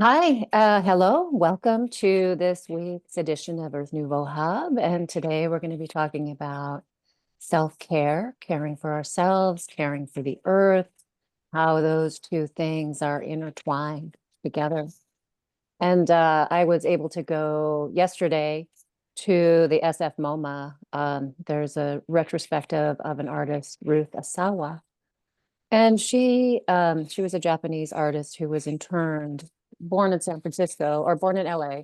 Hi, hello. Welcome to this week's edition of Earth Nouveau Hub. And today we're going to be talking about self-care, caring for ourselves, caring for the earth, how those two things are intertwined together. And I was able to go yesterday to the SF MoMA. There's a retrospective of an artist, Ruth Asawa. And she was a Japanese artist who was interned, born in San Francisco or born in LA,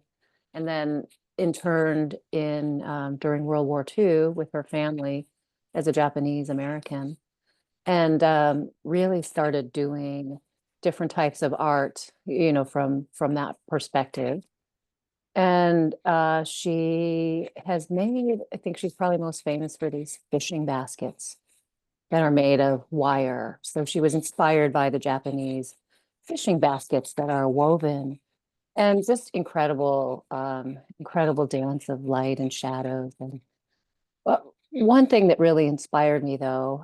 and then interned in during World War II with her family as a Japanese American, and really started doing different types of art, from that perspective. And she has made, I think she's probably most famous for these fishing baskets that are made of wire. So she was inspired by the Japanese fishing baskets that are woven, and just incredible dance of light and shadows. And one thing that really inspired me, though,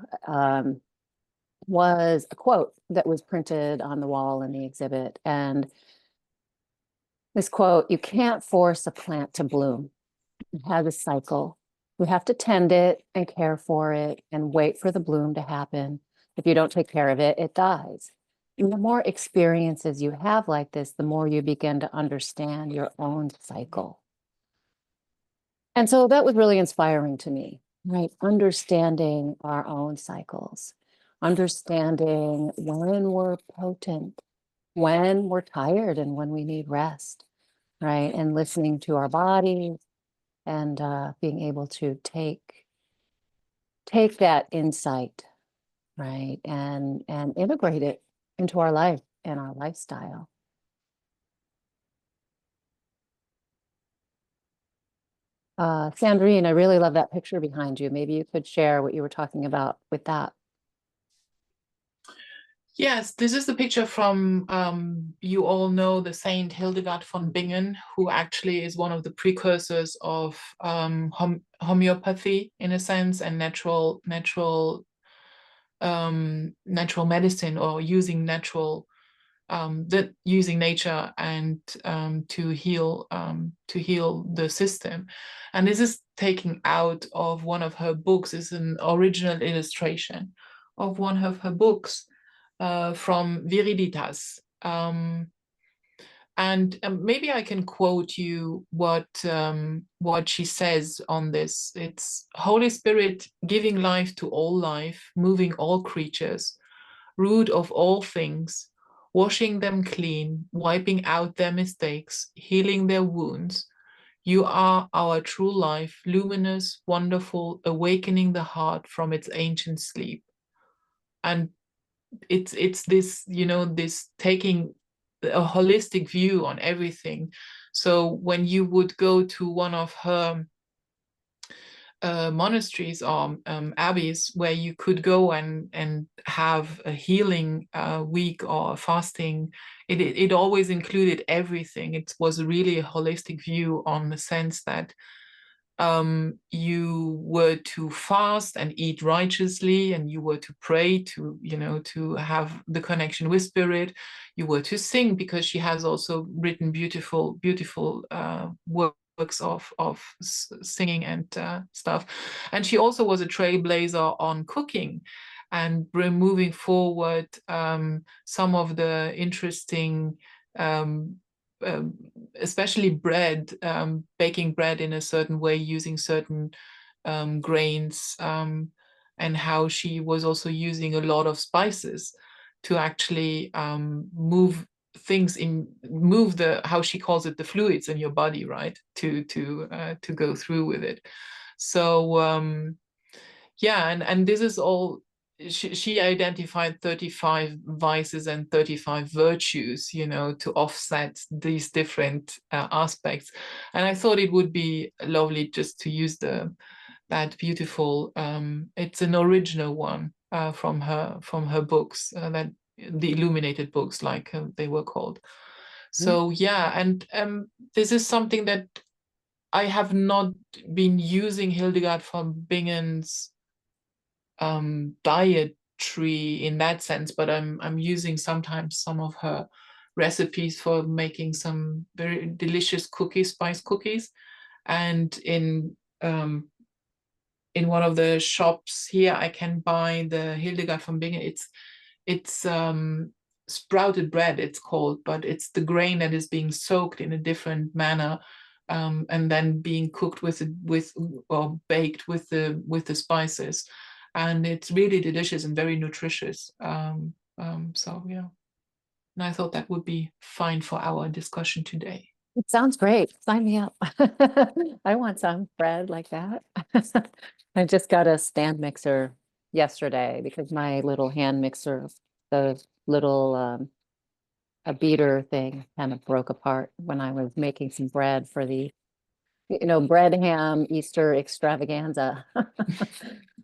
was a quote that was printed on the wall in the exhibit. And this quote: "You can't force a plant to bloom. It has a cycle. We have to tend it and care for it and wait for the bloom to happen. If you don't take care of it, it dies." And the more experiences you have like this, the more you begin to understand your own cycle. And so that was really inspiring to me, right? Understanding our own cycles, understanding when we're potent, when we're tired, and when we need rest, right? And listening to our bodies, and being able to take that insight, right, and integrate it into our life and our lifestyle. Sandrine, I really love that picture behind you. Maybe you could share what you were talking about with that. Yes, this is the picture from, you all know the Saint Hildegard von Bingen, who actually is one of the precursors of homeopathy in a sense, and natural medicine, or using using nature and to heal the system. And this is taken out of one of her books. It's an original illustration of one of her books, from Viriditas. And maybe I can quote you what she says on this. It's: "Holy Spirit, giving life to all life, moving all creatures, root of all things, washing them clean, wiping out their mistakes, healing their wounds. You are our true life, luminous, wonderful, awakening the heart from its ancient sleep." And it's this, this taking a holistic view on everything. So when you would go to one of her monasteries or abbeys, where you could go and have a healing week or fasting, it always included everything. It was really a holistic view, on the sense that you were to fast and eat righteously, and you were to pray to, to have the connection with spirit. You were to sing, because she has also written beautiful works of singing and stuff. And she also was a trailblazer on cooking, and moving forward some of the interesting especially bread, baking bread in a certain way, using certain grains, and how she was also using a lot of spices to actually move things move the, how she calls it, the fluids in your body, right, to go through with it. So yeah, and this is all. She identified 35 vices and 35 virtues, to offset these different aspects. And I thought it would be lovely just to use that beautiful, it's an original one from her books, that the illuminated books, like they were called. So yeah, and this is something that I have not been using Hildegard von Bingen's dietary in that sense, but I'm using sometimes some of her recipes for making some very delicious cookies, spice cookies. And in one of the shops here, I can buy the Hildegard von Bingen. It's sprouted bread, it's called, but it's the grain that is being soaked in a different manner, and then being cooked with or baked with the spices, and it's really delicious and very nutritious. So yeah, and I thought that would be fine for our discussion today. It sounds great. Sign me up. I want some bread like that. I just got a stand mixer yesterday because my little hand mixer, the little a beater thing kind of broke apart when I was making some bread for the, bread ham Easter extravaganza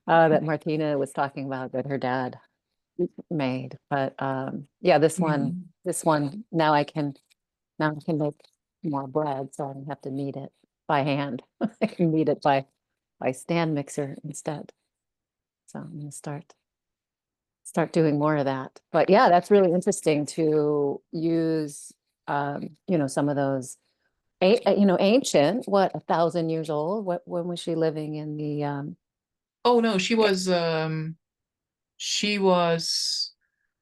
that Martina was talking about that her dad made. But yeah, this one now I can make more bread, so I don't have to knead it by hand. I can knead it by stand mixer instead. So I'm gonna start doing more of that. But yeah, that's really interesting to use some of those ancient, what, 1,000 years old? When was she living in the Oh no, she was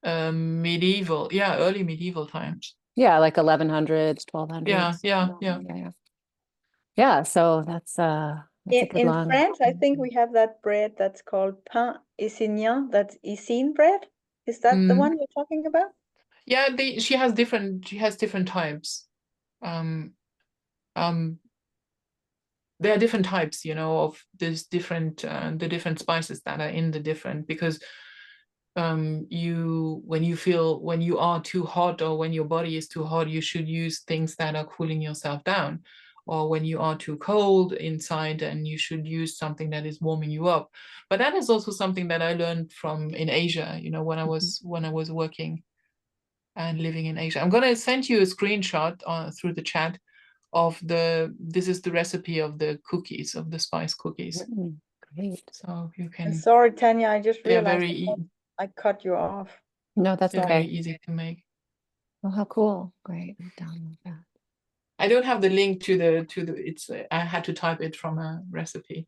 medieval, yeah, early medieval times. yeah, like 1100s, 1200s. Yeah. Yeah, so that's a good In long. French, I think we have that bread that's called pain Essenien, that's Essene bread. Is that the one you're talking about? Yeah, she has different types. There are different types, of this different the different spices that are in the different, because when you are too hot, or when your body is too hot, you should use things that are cooling yourself down, or when you are too cold inside, and you should use something that is warming you up. But that is also something that I learned from in Asia, when I was working and living in Asia. I'm going to send you a screenshot through the chat of this is the recipe of the cookies, of the spice cookies. Great. So you can. And sorry, Tanya, I just They're realized I cut you off. No, that's they're okay. very easy to make. Oh, how cool. Great. Download that. I don't have the link to the it's I had to type it from a recipe.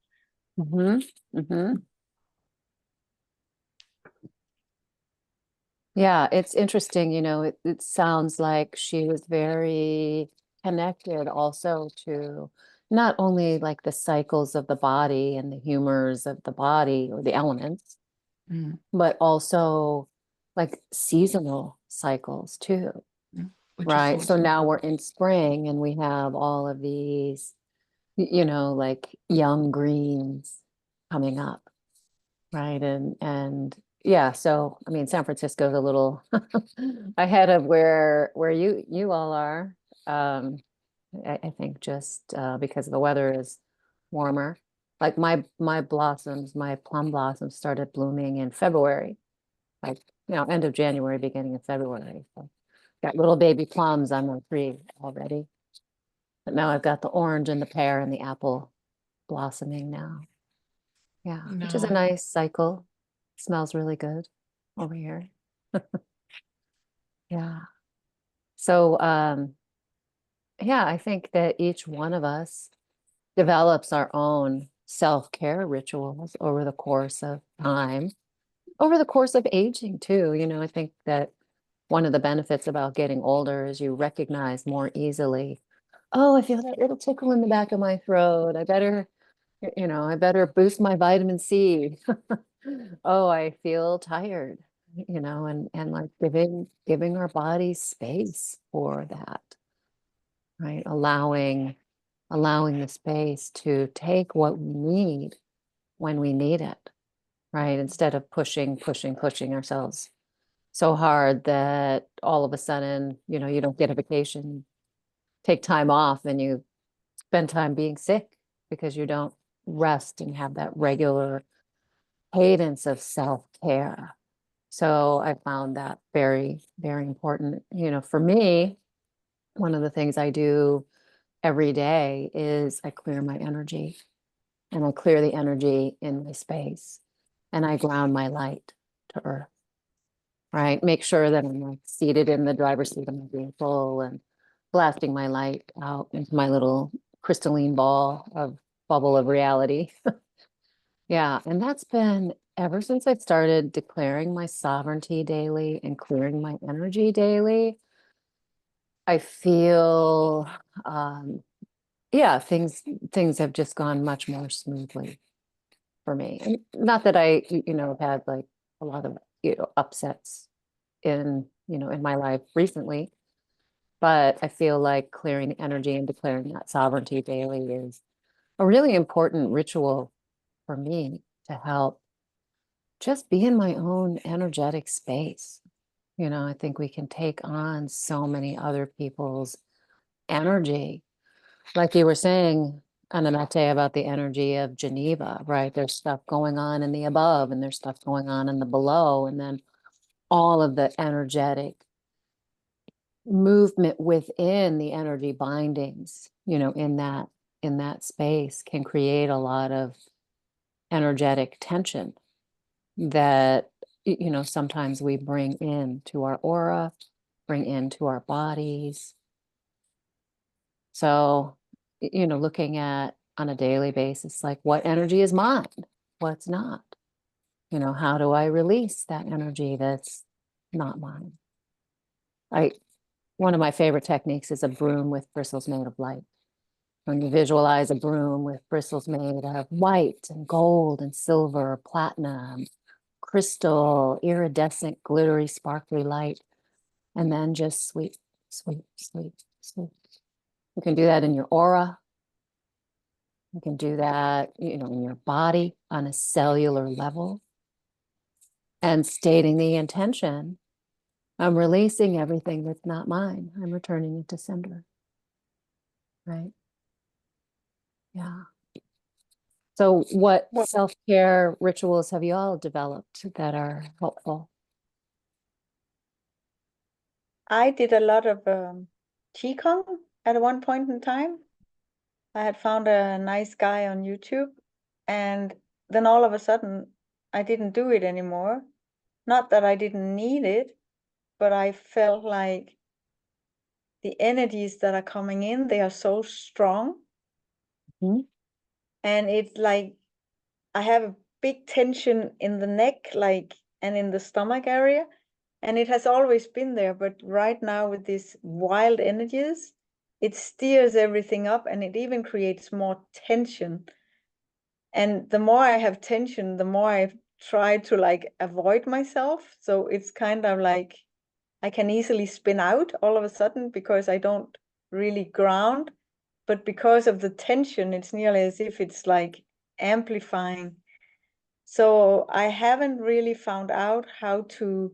Yeah, it's interesting, it sounds like she was very connected also to not only like the cycles of the body and the humors of the body or the elements, but also like seasonal cycles too. Right. So now we're in spring and we have all of these, like young greens coming up. Right. And yeah, so I mean, San Francisco's a little ahead of where you all are. I think just because the weather is warmer. Like my plum blossoms started blooming in February, like end of January, beginning of February. So got little baby plums on my tree already. But now I've got the orange and the pear and the apple blossoming now. Yeah, which is a nice cycle. Smells really good over here. Yeah. So yeah, I think that each one of us develops our own self-care rituals over the course of time, over the course of aging too. I think that one of the benefits about getting older is you recognize more easily, oh, I feel that little tickle in the back of my throat. I better boost my vitamin C. Oh, I feel tired, and like giving our bodies space for that, right? Allowing the space to take what we need when we need it, right? Instead of pushing ourselves so hard that all of a sudden, you don't get a vacation, take time off, and you spend time being sick because you don't rest and have that regular cadence of self-care. So I found that very, very important. For me, one of the things I do every day is I clear my energy, and I clear the energy in my space, and I ground my light to earth. right? Make sure that I'm like seated in the driver's seat of my vehicle and blasting my light out into my little crystalline bubble of reality. Yeah, and that's been ever since I started declaring my sovereignty daily and clearing my energy daily. I feel, yeah, things have just gone much more smoothly for me. And not that I, have had like a lot of, upsets in my life recently, but I feel like clearing energy and declaring that sovereignty daily is a really important ritual for me to help just be in my own energetic space. I think we can take on so many other people's energy. Like you were saying, Anamete, about the energy of Geneva, right? There's stuff going on in the above and there's stuff going on in the below. And then all of the energetic movement within the energy bindings, in that space can create a lot of energetic tension that sometimes we bring into our aura, bring into our bodies. So, looking at on a daily basis, like what energy is mine, what's not, how do I release that energy that's not mine? One of my favorite techniques is a broom with bristles made of light. When you visualize a broom with bristles made of white and gold and silver, platinum, crystal, iridescent, glittery, sparkly light, and then just sweep, sweep, sweep, sweep. You can do that in your aura. You can do that, in your body on a cellular level. And stating the intention, I'm releasing everything that's not mine. I'm returning it to sender. Right? Yeah. So what Well, self-care rituals have you all developed that are helpful? I did a lot of Qigong at one point in time. I had found a nice guy on YouTube, and then all of a sudden, I didn't do it anymore. Not that I didn't need it, but I felt like the energies that are coming in, they are so strong. Mhm. And it's like I have a big tension in the neck, like, and in the stomach area. And it has always been there, but right now with these wild energies, it steers everything up and it even creates more tension. And the more I have tension, the more I try to like avoid myself. So it's kind of like I can easily spin out all of a sudden because I don't really ground. But because of the tension, it's nearly as if it's like amplifying. So I haven't really found out how to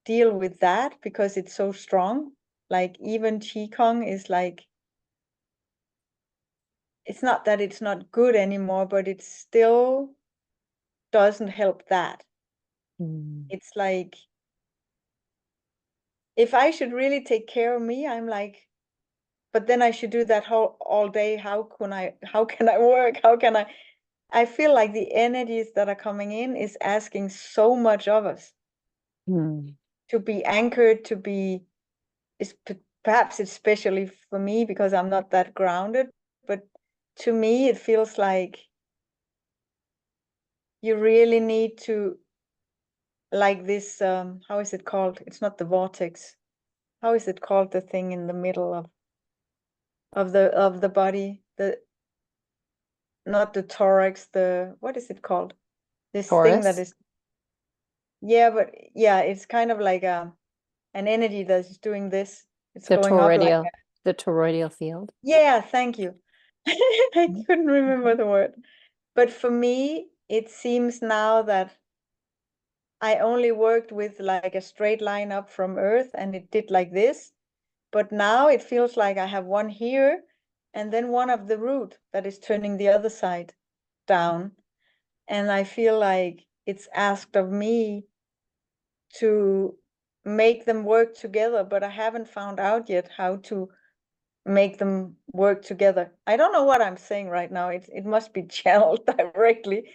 deal with that because it's so strong. Like even Qigong is like, it's not that it's not good anymore, but it still doesn't help that. Mm. It's like, if I should really take care of me, I'm like, but then I should do that whole all day. How can I work? How can I feel like the energies that are coming in is asking so much of us Mm. to be anchored, to be, perhaps especially for me because I'm not that grounded, but to me it feels like you really need to, like this, how is it called? It's not the vortex. How is it called, the thing in the middle of the body? The, not the thorax, the, what is it called? This thing that Taurus, is, yeah, but yeah, it's kind of like an energy that's doing this. It's the going up like toroidal, the toroidal field. yeah, thank you. I Mhm. couldn't remember the word. But for me, it seems now that I only worked with like a straight line up from Earth and it did like this. But now it feels like I have one here and then one of the root that is turning the other side down. And I feel like it's asked of me to make them work together, but I haven't found out yet how to make them work together. I don't know what I'm saying right now. It must be channeled directly.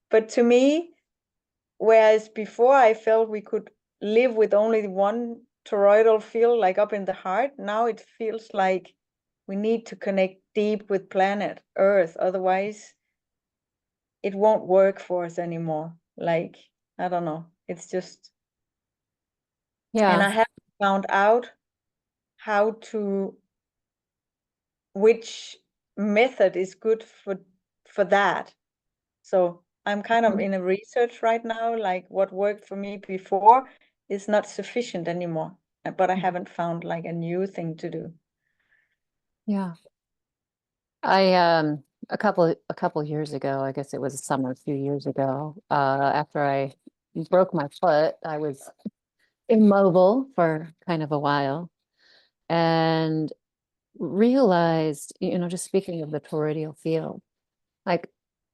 But to me, whereas before I felt we could live with only one toroidal field, like up in the heart. Now it feels like we need to connect deep with planet Earth, otherwise it won't work for us anymore. Like, I don't know, it's just, and I Yeah. haven't found out which method is good for that. So I'm kind of in a research right now, like what worked for me before is not sufficient anymore, but I haven't found like a new thing to do. Yeah. I a couple years ago, I guess it was summer a few years ago, after I broke my foot, I was immobile for kind of a while and realized, just speaking of the toroidal field, like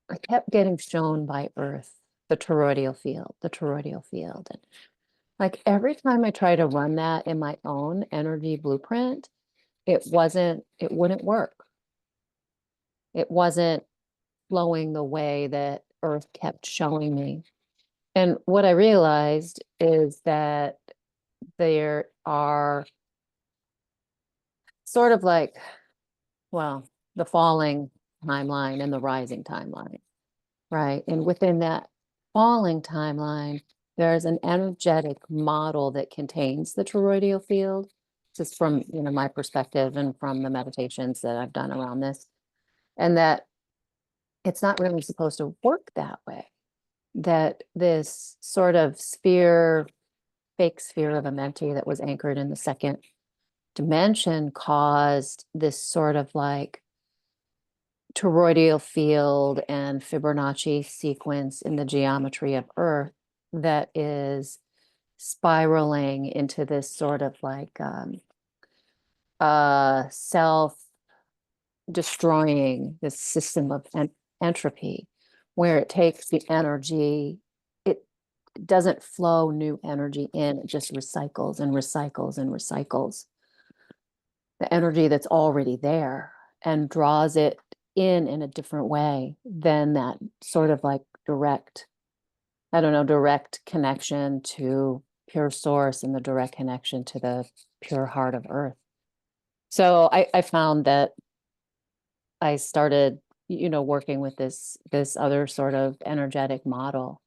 I kept getting shown by Earth the toroidal field, the toroidal field. And like every time I try to run that in my own energy blueprint, it wouldn't work. It wasn't flowing the way that Earth kept showing me. And what I realized is that there are sort of like, well, the falling timeline and the rising timeline, right? And within that falling timeline, there's an energetic model that contains the toroidal field, just from my perspective and from the meditations that I've done around this, and that it's not really supposed to work that way. That this sort of fake sphere of a mentee that was anchored in the second dimension caused this sort of like toroidal field and Fibonacci sequence in the geometry of Earth that is spiraling into this sort of like self-destroying this system of entropy, where it takes the energy, it doesn't flow new energy in, it just recycles and recycles and recycles the energy that's already there and draws it in a different way than that sort of like direct connection to pure source and the direct connection to the pure heart of Earth. So I found that I started, working with this other sort of energetic model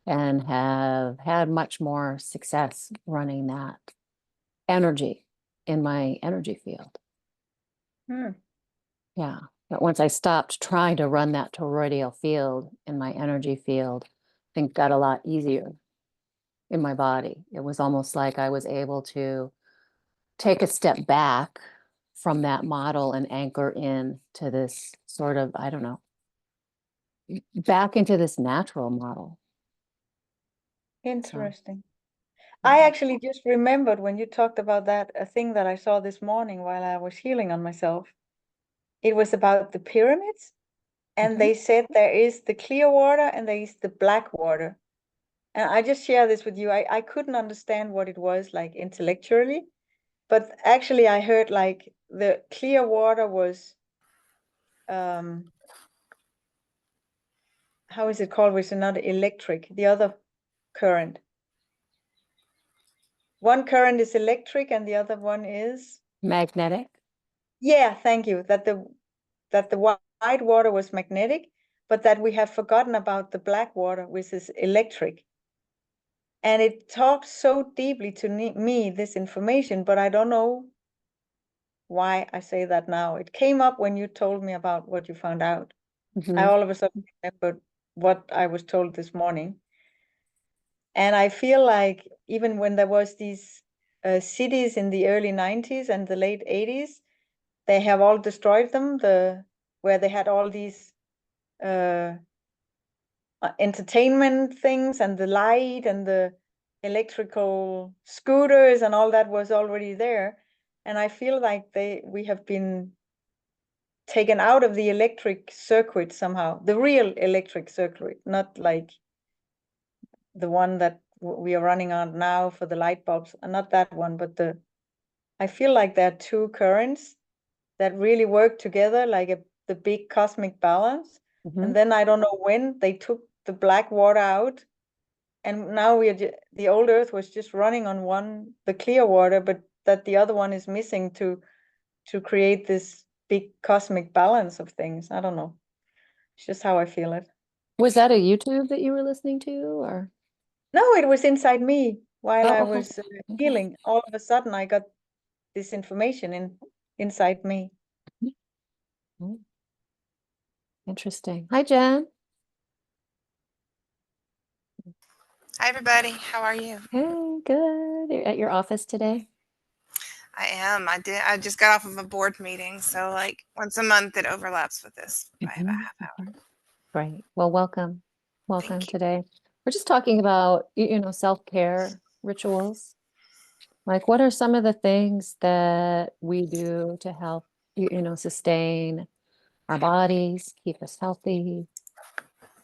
and have had much more success running that energy in my energy field. Yeah. But once I stopped trying to run that toroidal field in my energy field, things got a lot easier in my body. It was almost like I was able to take a step back from that model and anchor in to this sort of, I don't know, back into this natural model. Interesting. I actually just remembered when you talked about that, a thing that I saw this morning while I was healing on myself. It was about the pyramids, and they said there is the clear water and there is the black water. And I just share this with you. I couldn't understand what it was like intellectually, but actually I heard like the clear water was, how is it called? Which is not electric, the other current. One current is electric and the other one is magnetic. Yeah, thank you. That the white water was magnetic, but that we have forgotten about the black water, which is electric. And it talked so deeply to me, this information, but I don't know why I say that now. It came up when you told me about what you found out. I all of a sudden remembered what I was told this morning. And I feel like even when there was these cities in the early 90s and the late 80s, they have all destroyed them, where they had all these entertainment things and the light and the electrical scooters and all that was already there. And I feel like we have been taken out of the electric circuit somehow, the real electric circuit, not like the one that we are running on now for the light bulbs, and not that one, but I feel like there are two currents that really work together, like the big cosmic balance. And then I don't know when they took the black water out, and now the old Earth was just running on the clear water, but that the other one is missing to create this big cosmic balance of things. I don't know. It's just how I feel it. Was that a YouTube that you were listening to, or? No, it was inside me while I Oh, was okay. healing. All of a sudden, I got this information inside me. Mm. Interesting. Hi, Jen. Hi, everybody. How are you? Hey, good. You're at your office today? I am. I just got off of a board meeting, so like once a month it overlaps with this by about Mhm, half hour. mhm. Great. Well, welcome. Welcome Thank you. today. We're just talking about, self-care rituals. Like, what are some of the things that we do to help, sustain our bodies, keep us healthy,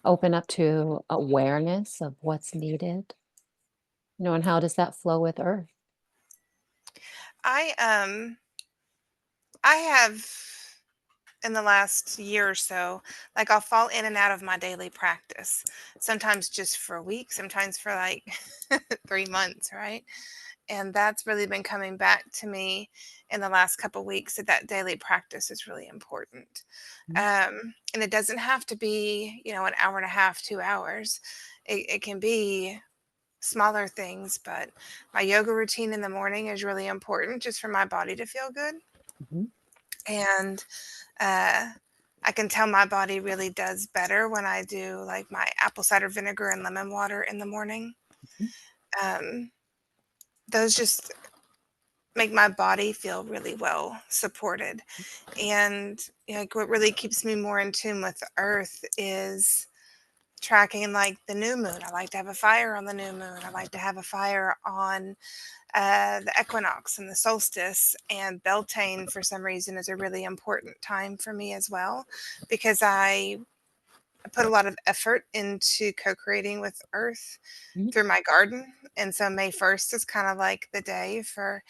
open up to awareness of what's needed, and how does that flow with Earth? I have in the last year or so, like I'll fall in and out of my daily practice. Sometimes just for a week, sometimes for like 3 months, right? And that's really been coming back to me in the last couple weeks, that daily practice is really important. And it doesn't have to be, an hour and a half, 2 hours. It can be smaller things, but my yoga routine in the morning is really important just for my body to feel good. Mhm. And I can tell my body really does better when I do like my apple cider vinegar and lemon water in the morning. Mhm. Um, those just make my body feel really well supported. And like what really keeps me more in tune with the earth is tracking like the new moon. I like to have a fire on the new moon. I like to have a fire on the equinox and the solstice. And Beltane, for some reason, is a really important time for me as well, because I put a lot of effort into co-creating with earth Mhm. through my garden. And so May 1st is kind of like the day for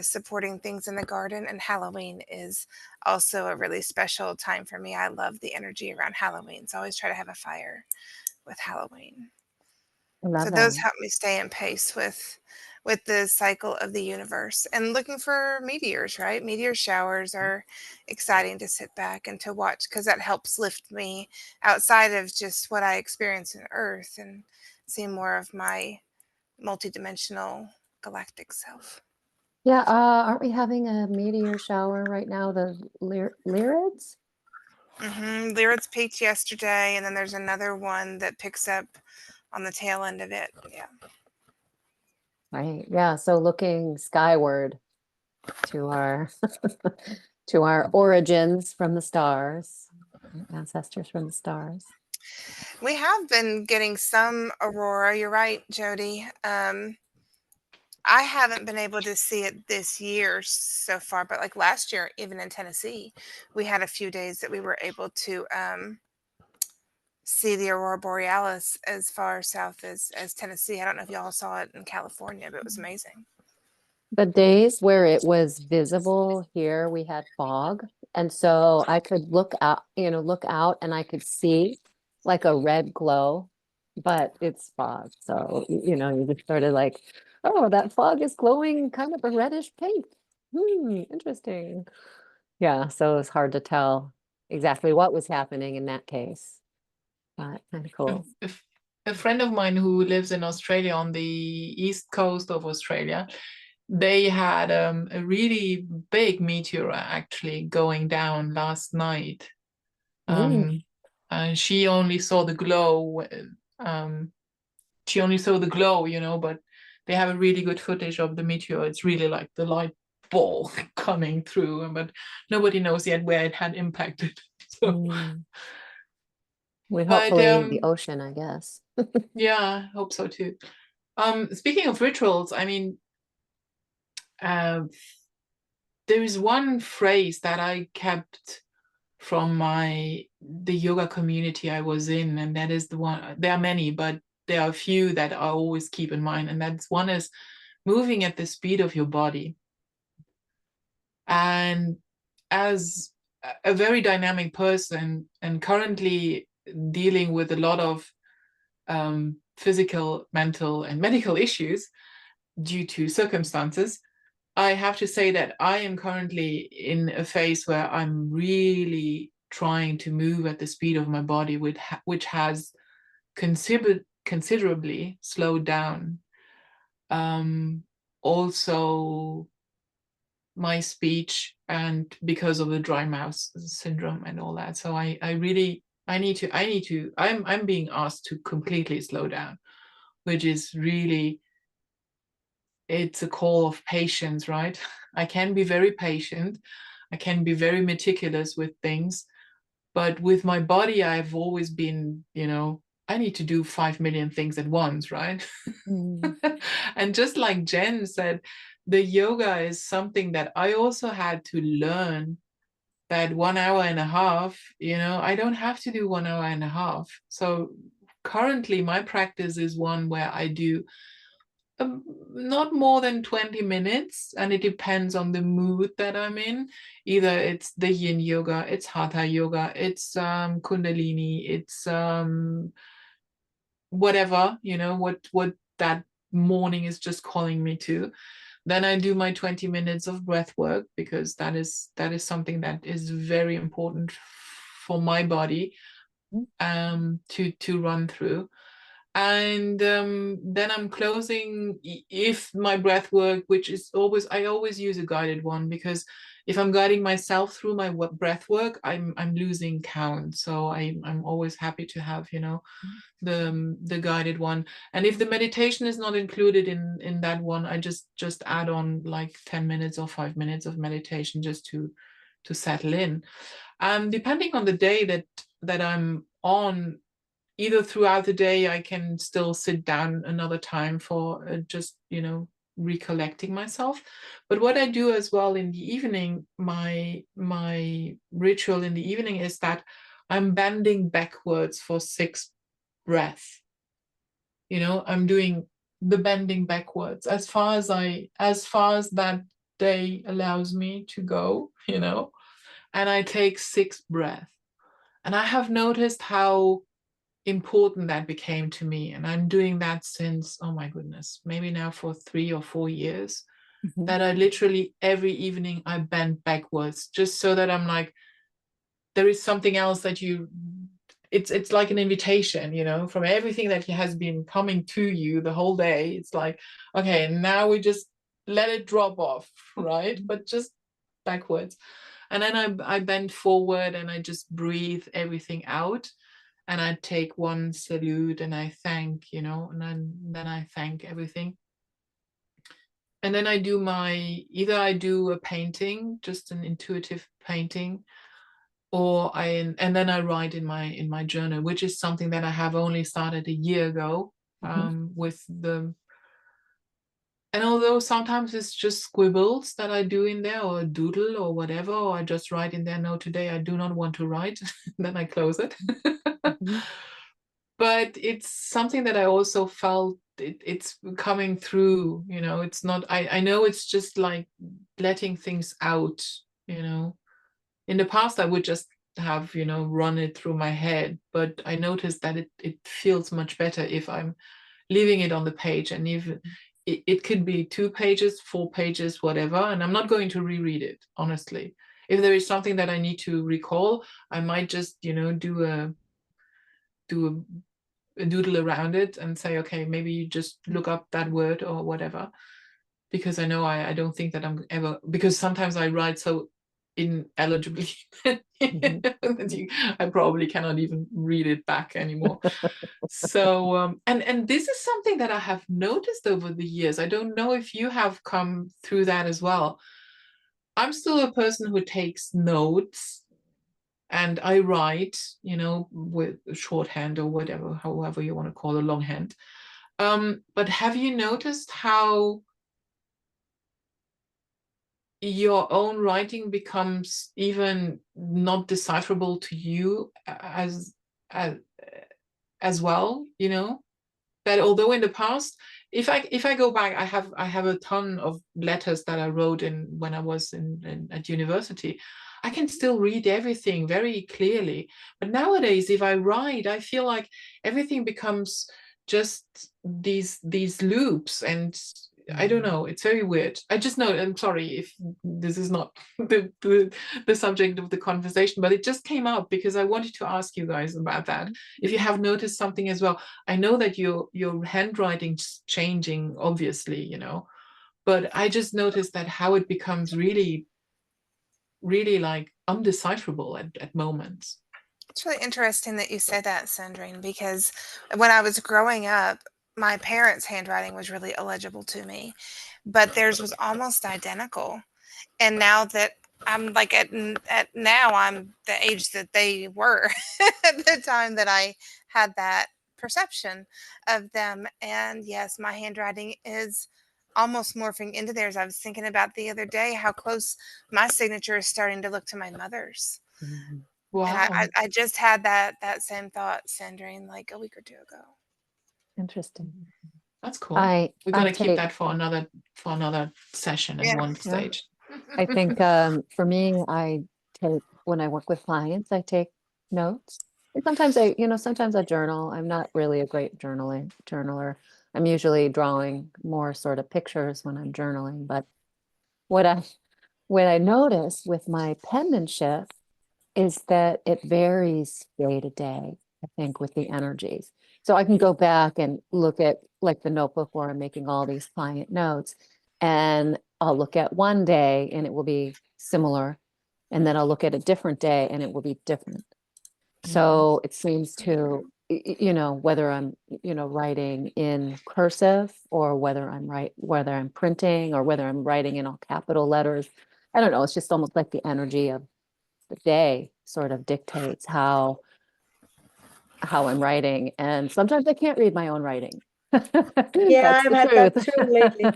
supporting things in the garden. And Halloween is also a really special time for me. I love the energy around Halloween. So I always try to have a fire with Halloween. I love So those that. help me stay in pace with the cycle of the universe, and looking for meteors, right? Meteor showers are exciting to sit back and to watch, because that helps lift me outside of just what I experience in Earth and see more of my multidimensional galactic self. Yeah, aren't we having a meteor shower right now? The Lyrids? Lyrids peaked yesterday, and then there's another one that picks up on the tail end of it. Yeah. Right. Yeah. So looking skyward to our to our origins from the stars, ancestors from the stars. We have been getting some aurora. You're right, Jody. I haven't been able to see it this year so far, but like last year, even in Tennessee, we had a few days that we were able to see the aurora borealis as far south as Tennessee. I don't know if y'all saw it in California, but it was amazing. The days where it was visible here, we had fog. And so I could look out and I could see like a red glow, but it's fog. So, you just sort of like, oh, that fog is glowing kind of a reddish pink. Interesting. Yeah, so it's hard to tell exactly what was happening in that case, but kind of A, cool. a f- a friend of mine who lives in Australia, on the east coast of Australia, they had a really big meteor actually going down last night. Mm. And she only saw the glow. She only saw the glow, but they have a really good footage of the meteor. It's really like the light ball coming through, but nobody knows yet where it had impacted. So, Mm. We but hopefully the ocean, I guess. yeah, I hope so too. Speaking of rituals, I mean, there is one phrase that I kept from the yoga community I was in, and that is the one. There are many, but there are a few that I always keep in mind, and that's one is moving at the speed of your body. And as a very dynamic person and currently dealing with a lot of physical, mental, and medical issues due to circumstances, I have to say that I am currently in a phase where I'm really trying to move at the speed of my body, which has considerably slowed down. Also my speech, and because of the dry mouth syndrome and all that. So I'm being asked to completely slow down, which is really, it's a call of patience, right? I can be very patient. I can be very meticulous with things, but with my body, I've always been, I need to do 5 million things at once, right? Mm. And just like Jen said, the yoga is something that I also had to learn, that 1 hour and a half, I don't have to do 1 hour and a half. So currently my practice is one where I do not more than 20 minutes, and it depends on the mood that I'm in. Either it's the yin yoga, it's hatha yoga, it's kundalini, it's whatever, what that morning is just calling me to. Then I do my 20 minutes of breath work, because that is something that is very important for my body to run through. And then I'm closing, if my breath work, which is I always use a guided one, because if I'm guiding myself through my breath work, I'm losing count. So I'm always happy to have, the guided one. And if the meditation is not included in that one, I just add on like 10 minutes or 5 minutes of meditation, just to settle in. Depending on the day that I'm on, either throughout the day, I can still sit down another time for just, recollecting myself. But what I do as well in the evening, my ritual in the evening is that I'm bending backwards for 6 breaths. I'm doing the bending backwards as far as that day allows me to go, and I take 6 breaths. And I have noticed how important that became to me, and I'm doing that since, oh my goodness, maybe now for 3 or 4 years. Mm-hmm. That I literally every evening I bend backwards, just so that I'm like, there is something else that it's like an invitation, from everything that has been coming to you the whole day. It's like, okay, now we just let it drop off, right? But just backwards. And then I bend forward and I just breathe everything out. And I take one salute and I thank, and then I thank everything. And then I do either I do a painting, just an intuitive painting, or and then I write in my journal, which is something that I have only started a year ago, with and although sometimes it's just squibbles that I do in there, or a doodle or whatever, or I just write in there, no, today I do not want to write, then I close it. But it's something that I also felt it's coming through, it's not, I know it's just like letting things out, In the past, I would just have, run it through my head, but I noticed that it feels much better if I'm leaving it on the page. And even it could be 2 pages, 4 pages, whatever, and I'm not going to reread it, honestly. If there is something that I need to recall, I might just, do a doodle around it and say, okay, maybe you just look up that word or whatever, because I know I don't think that I'm ever, because sometimes I write so ineligibly I probably cannot even read it back anymore. So and this is something that I have noticed over the years. I don't know if you have come through that as well. I'm still a person who takes notes, and I write, with shorthand or whatever, however you want to call it, longhand. But have you noticed how your own writing becomes even not decipherable to you as well? That although in the past, if I go back, I have a ton of letters that I wrote when I was at university. I can still read everything very clearly. But nowadays, if I write, I feel like everything becomes just these loops, and I don't know, it's very weird. I just know, I'm sorry if this is not the subject of the conversation, but it just came up because I wanted to ask you guys about that. If you have noticed something as well. I know that your handwriting's changing, obviously, you know, but I just noticed that how it becomes really, really like undecipherable at moments. It's really interesting that you said that, Sandrine, because when I was growing up, my parents' handwriting was really illegible to me, but theirs was almost identical. And now that I'm like at now I'm the age that they were at the time that I had that perception of them. And yes, my handwriting is almost morphing into theirs. I was thinking about the other day how close my signature is starting to look to my mother's. Mhm. And Wow. I just had that same thought, Sandrine, like a week or two ago. Interesting. That's cool. I We're gonna I keep take that for another session and Yeah. one Yeah. stage. I think for me, I take when I work with clients, I take notes. And sometimes sometimes I journal. I'm not really a great journaler. I'm usually drawing more sort of pictures when I'm journaling. But what I what I notice with my penmanship is that it varies day to day, I think, with the energies. So I can go back and look at like the notebook where I'm making all these client notes, and I'll look at one day and it will be similar. And then I'll look at a different day and it will be different. So it seems to, whether I'm, writing in cursive or whether I'm printing or whether I'm writing in all capital letters. I don't know. It's just almost like the energy of the day sort of dictates how I'm writing, and sometimes I can't read my own writing. Yeah, That's I've the had that truth. too lately.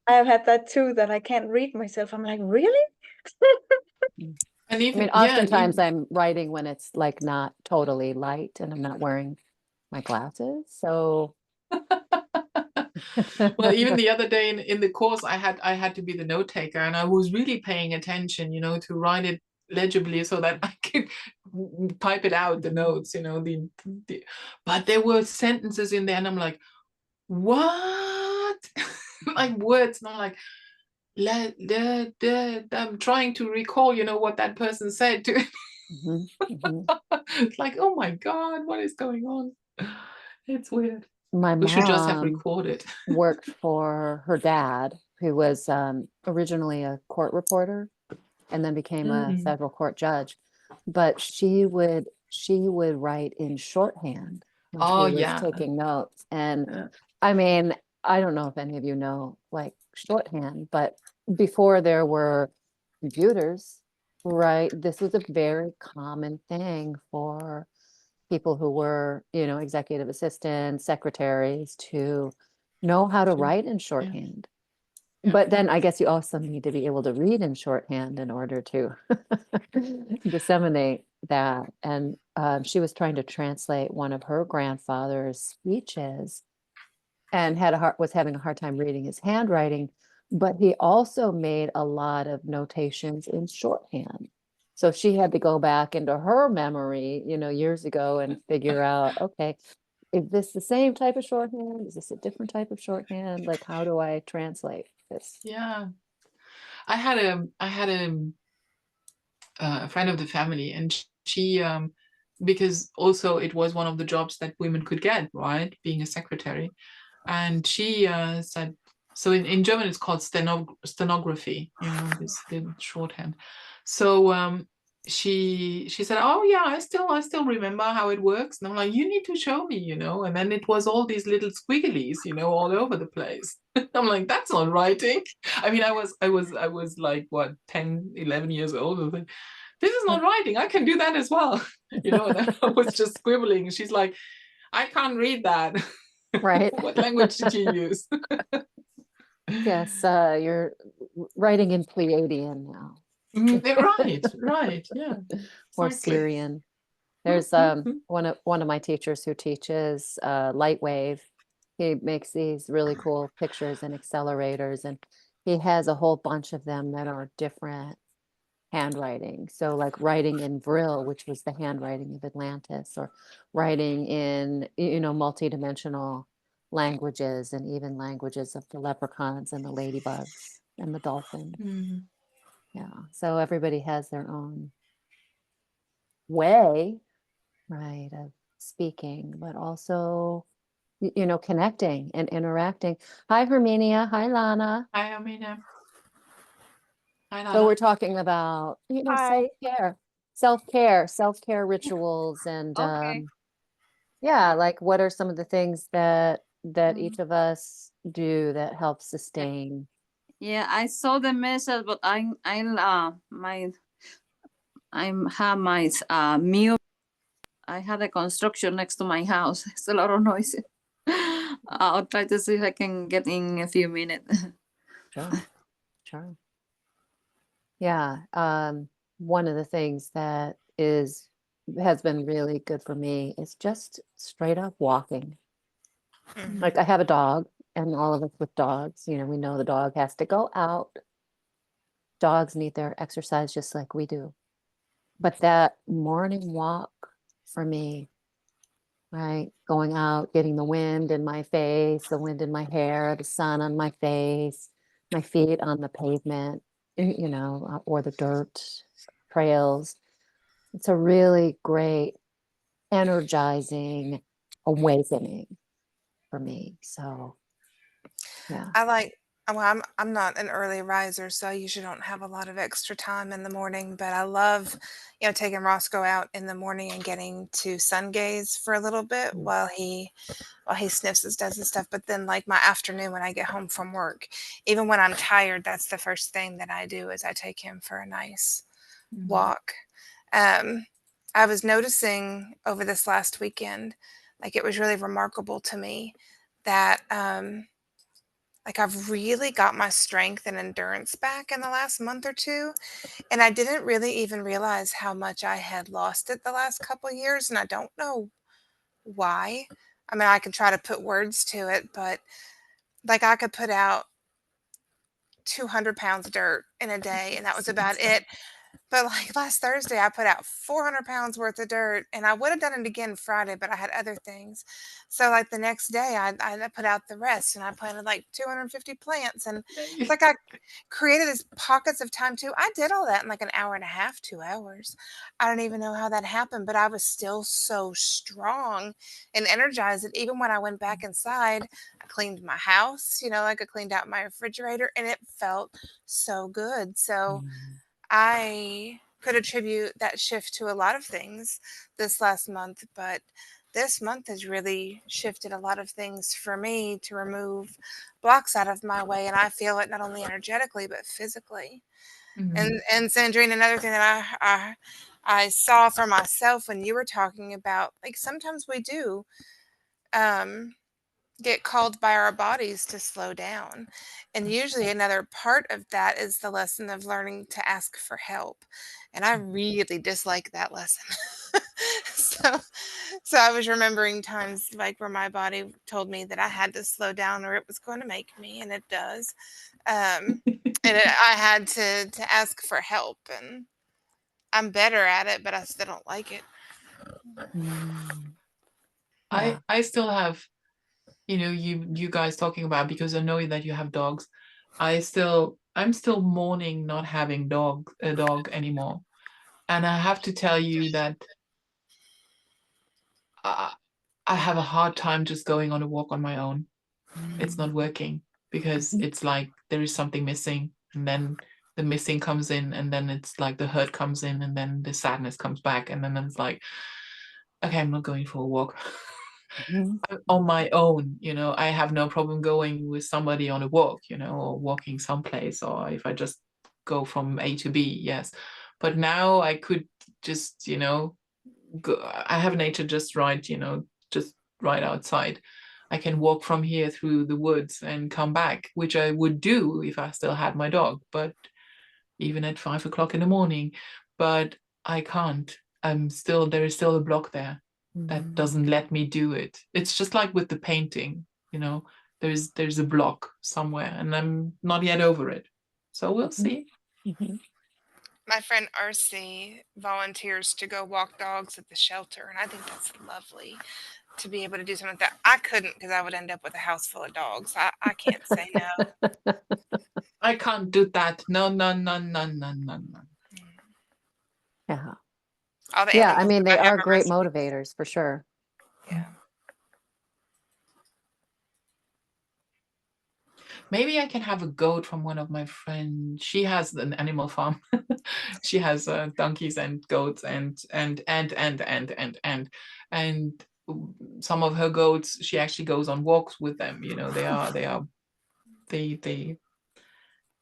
I have had that too, that I can't read myself. I'm like, really? And I even mean, oftentimes I'm writing when it's like not totally light and I'm not wearing my glasses. So well, even the other day in the course, I had to be the note taker, and I was really paying attention, you know, to write it legibly so that I could type it out, the notes, you know, but there were sentences in there, and I'm like, what? Like words, not like I'm trying to recall, you know, what that person said to. Mhm, mhm. It's like, oh my God, what is going on? It's weird. My We should just have mom recorded. worked for her dad, who was originally a court reporter and then became a Mm. federal court judge. But she would write in shorthand when Oh she was yeah. taking notes. And Yeah. I mean, I don't know if any of you know like shorthand, but before there were computers, right? This was a very common thing for people who were, executive assistants, secretaries, to know how to write in shorthand. Yeah. But then I guess you also need to be able to read in shorthand in order to disseminate that. And she was trying to translate one of her grandfather's speeches and was having a hard time reading his handwriting, but he also made a lot of notations in shorthand. So she had to go back into her memory, years ago and figure out, okay, is this the same type of shorthand? Is this a different type of shorthand? Like, how do I translate this? Yeah. I had a friend of the family, and she because also it was one of the jobs that women could get, right, being a secretary, and she said, so in German it's called stenography, you know, this the shorthand. So she said, oh yeah, I still remember how it works. And I'm like, you need to show me, you know. And then it was all these little squigglies, you know, all over the place. I'm like, that's not writing. I mean, I was like, what, 10, 11 years old. I was like, this is not writing. I can do that as well. You know, and I was just scribbling. She's like, I can't read that. Right. What language did you use? Yes, you're writing in Pleiadian now. Right, yeah. Or Exactly. Syrian. There's one of my teachers who teaches light wave. He makes these really cool pictures and accelerators, and he has a whole bunch of them that are different handwriting. So like writing in Brill, which was the handwriting of Atlantis, or writing in, multidimensional languages, and even languages of the leprechauns and the ladybugs and the dolphin. Mhm. Yeah. So everybody has their own way, right, of speaking, but also, connecting and interacting. Hi, Herminia. Hi, Lana. Hi, Amina. Hi, So we're Lala. talking about, Hi. self-care rituals, and Okay. yeah, like what are some of the things that Mm. each of us do that help sustain? Yeah, I saw the message, but I have my mute. I had a construction next to my house. It's a lot of noise. I'll try to see if I can get in a few minutes. Sure. Sure. Yeah. One of the things that has been really good for me is just straight up walking. Mhm. Like I have a dog, and all of us with dogs, we know the dog has to go out. Dogs need their exercise just like we do. But that morning walk for me, right? Going out, getting the wind in my face, the wind in my hair, the sun on my face, my feet on the pavement, or the dirt trails. It's a really great, energizing awakening for me. So, yeah. I like, well, I'm not an early riser, so I usually don't have a lot of extra time in the morning, but I love, taking Roscoe out in the morning and getting to sun gaze for a little bit Mm. while he sniffs and does his stuff. But then like my afternoon when I get home from work, even when I'm tired, that's the first thing that I do is I take him for a nice walk. I was noticing over this last weekend, like it was really remarkable to me that like I've really got my strength and endurance back in the last month or two. And I didn't really even realize how much I had lost it the last couple years. And I don't know why. I mean, I can try to put words to it, but like I could put out 200 pounds of dirt in a day, and that was about it. But like last Thursday, I put out 400 pounds worth of dirt, and I would have done it again Friday, but I had other things. So like the next day, I put out the rest, and I planted like 250 plants, and it's like I created these pockets of time too. I did all that in like an hour and a half, 2 hours. I don't even know how that happened, but I was still so strong and energized that even when I went back inside, I cleaned my house, like I cleaned out my refrigerator, and it felt so good. So I could attribute that shift to a lot of things this last month, but this month has really shifted a lot of things for me to remove blocks out of my way. And I feel it not only energetically, but physically. Mhm. And Sandrine, another thing that I saw for myself when you were talking about, like sometimes we do get called by our bodies to slow down. And usually another part of that is the lesson of learning to ask for help. And I really dislike that lesson. so so I was remembering times like where my body told me that I had to slow down or it was going to make me, and it does. I had to ask for help, and I'm better at it, but I still don't like it. Mm. Yeah. I still have, you guys talking about, because I know that you have dogs. I'm still mourning not having a dog anymore. And I have to tell you that I have a hard time just going on a walk on my own. It's not working because it's like there is something missing, and then the missing comes in, and then it's like the hurt comes in, and then the sadness comes back, and then it's like, okay, I'm not going for a walk. Mhm. I'm on my own, I have no problem going with somebody on a walk, or walking someplace, or if I just go from A to B, yes. But now I could just, I have nature just right, just right outside. I can walk from here through the woods and come back, which I would do if I still had my dog, but even at 5 o'clock in the morning. But I can't. There is still a block there that doesn't let me do it. It's just like with the painting, there's a block somewhere, and I'm not yet over it. So we'll see. Mhm. My friend Arcee volunteers to go walk dogs at the shelter, and I think that's lovely to be able to do something like that. I couldn't because I would end up with a house full of dogs. I can't say no. I can't do that. No, no, no, no, no, no, no. Yeah. All the Yeah, I animals mean, that they I are ever great rescued. motivators for sure. Yeah. Maybe I can have a goat from one of my friends. She has an animal farm. She has donkeys and goats and some of her goats, she actually goes on walks with them. You know, they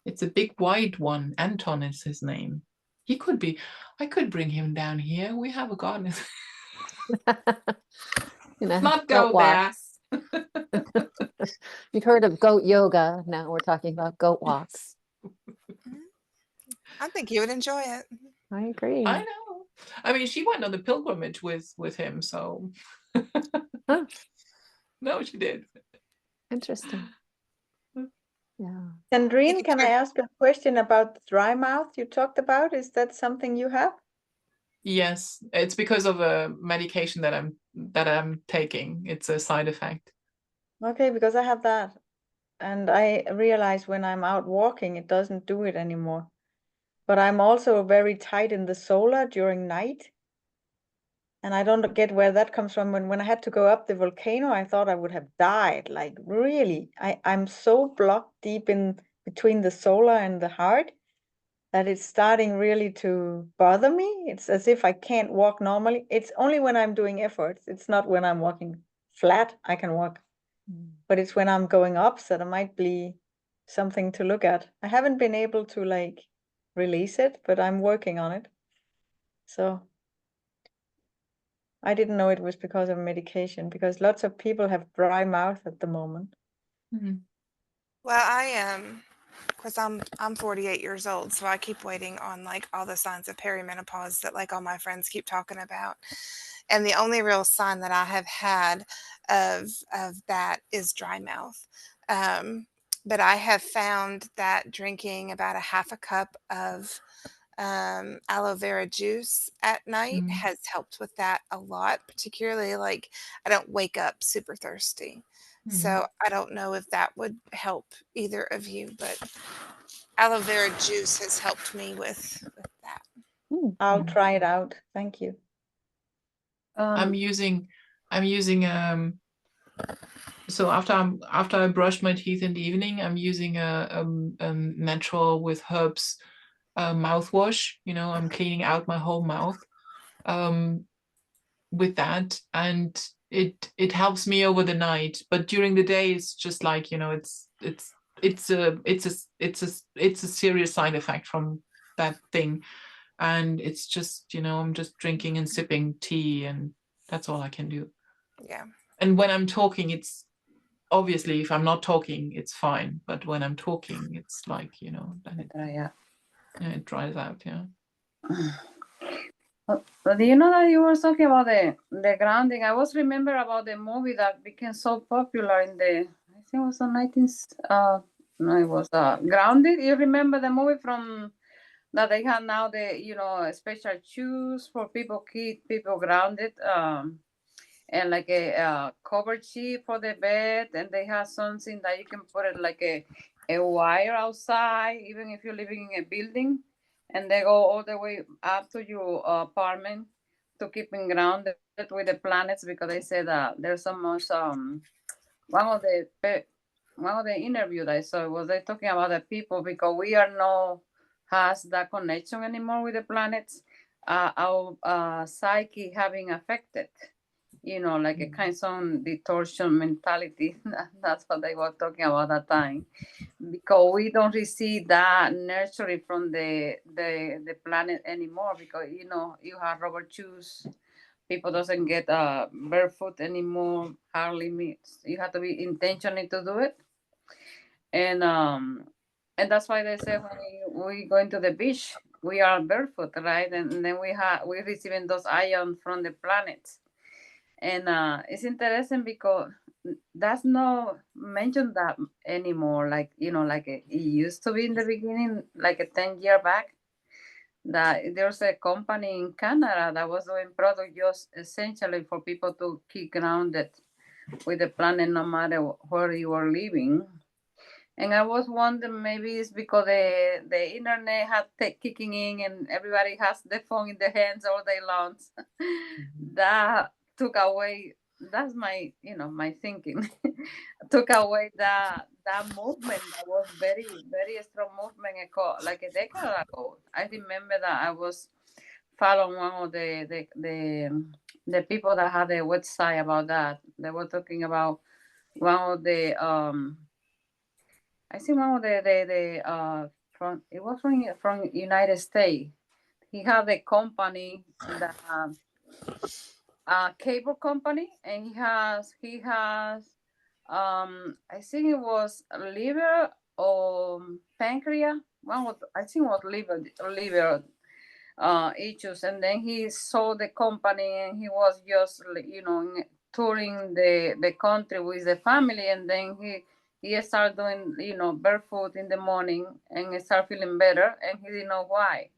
it's a big white one. Anton is his name. I could bring him down here. We have a garden. You know, Not goat go there. walks. You've heard of goat yoga. Now we're talking about goat walks. I think you would enjoy it. I agree. I know. I mean, she went on the pilgrimage with him, so Huh, no, she did. interesting. Yeah. Sandrine, could can I try- ask a question about the dry mouth you talked about? Is that something you have? Yes, it's because of a medication that I'm taking. It's a side effect. Okay, because I have that. And I realize when I'm out walking, it doesn't do it anymore. But I'm also very tight in the solar during night. And I don't get where that comes from. When I had to go up the volcano, I thought I would have died. Like really, I'm so blocked deep in between the solar and the heart that it's starting really to bother me. It's as if I can't walk normally. It's only when I'm doing efforts. It's not when I'm walking flat, I can walk. But it's when I'm going up that it might be something to look at. I haven't been able to like release it, but I'm working on it. So I didn't know it was because of medication, because lots of people have dry mouth at the moment. Mhm. Well, I am, because I'm 48 years old, so I keep waiting on like all the signs of perimenopause that like all my friends keep talking about. And the only real sign that I have had of that is dry mouth. But I have found that drinking about a half a cup of aloe vera juice at night Mm. has helped with that a lot, particularly like I don't wake up super thirsty. So I don't know if that would help either of you, but aloe vera juice has helped me with that. I'll Mm. try it out. Thank you. I'm using so after I brush my teeth in the evening, I'm using a natural with herbs mouthwash. You know, I'm cleaning out my whole mouth with that, and it helps me over the night. But during the day, it's just like, you know, it's a serious side effect from that thing, and it's just, you know, I'm just drinking and sipping tea, and that's all I can do. Yeah. And when I'm talking, it's obviously, if I'm not talking, it's fine. But when I'm talking, it's like, you know, then it dries out. Yeah. But do you know that you were talking about the grounding? I was remember about the movie that became so popular in the, I think it was the 19th, no, it was Grounded. You remember the movie from that they have now, the, you know, special shoes for people, keep people grounded, and like a cover sheet for the bed, and they have something that you can put it like a wire outside, even if you're living in a building, and they go all the way up to your apartment to keeping grounded with the planets, because they say that there's so much one of the interview that I saw was they talking about the people, because we are no has that connection anymore with the planets, our psyche having affected, you know, like a kind of distortion mentality. That's what they were talking about that time, because we don't receive that nurturing from the planet anymore, because, you know, you have rubber shoes, people doesn't get barefoot anymore, hardly meets. You have to be intentional to do it, and that's why they say when we go into the beach, we are barefoot, right? And then we receiving those ions from the planets. And it's interesting because that's not mentioned that anymore, like, you know, like it used to be in the beginning, like a 10-year back. that there's a company in Canada that was doing product just essentially for people to keep grounded with the planet no matter where you are living. And I was wondering, maybe it's because the internet had kicking in and everybody has the phone in their hands all day long. That took away, that's my, my thinking. Took away that movement that was very, very strong movement like a decade ago. I remember that I was following one of the people that had a website about that. They were talking about one of the I think one of the from it was from United States. He had a company that a cable company, and he has I think it was liver or pancreas. I think it was liver issues, and then he sold the company, and he was just touring the country with the family, and then he started doing barefoot in the morning and start feeling better, and he didn't know why.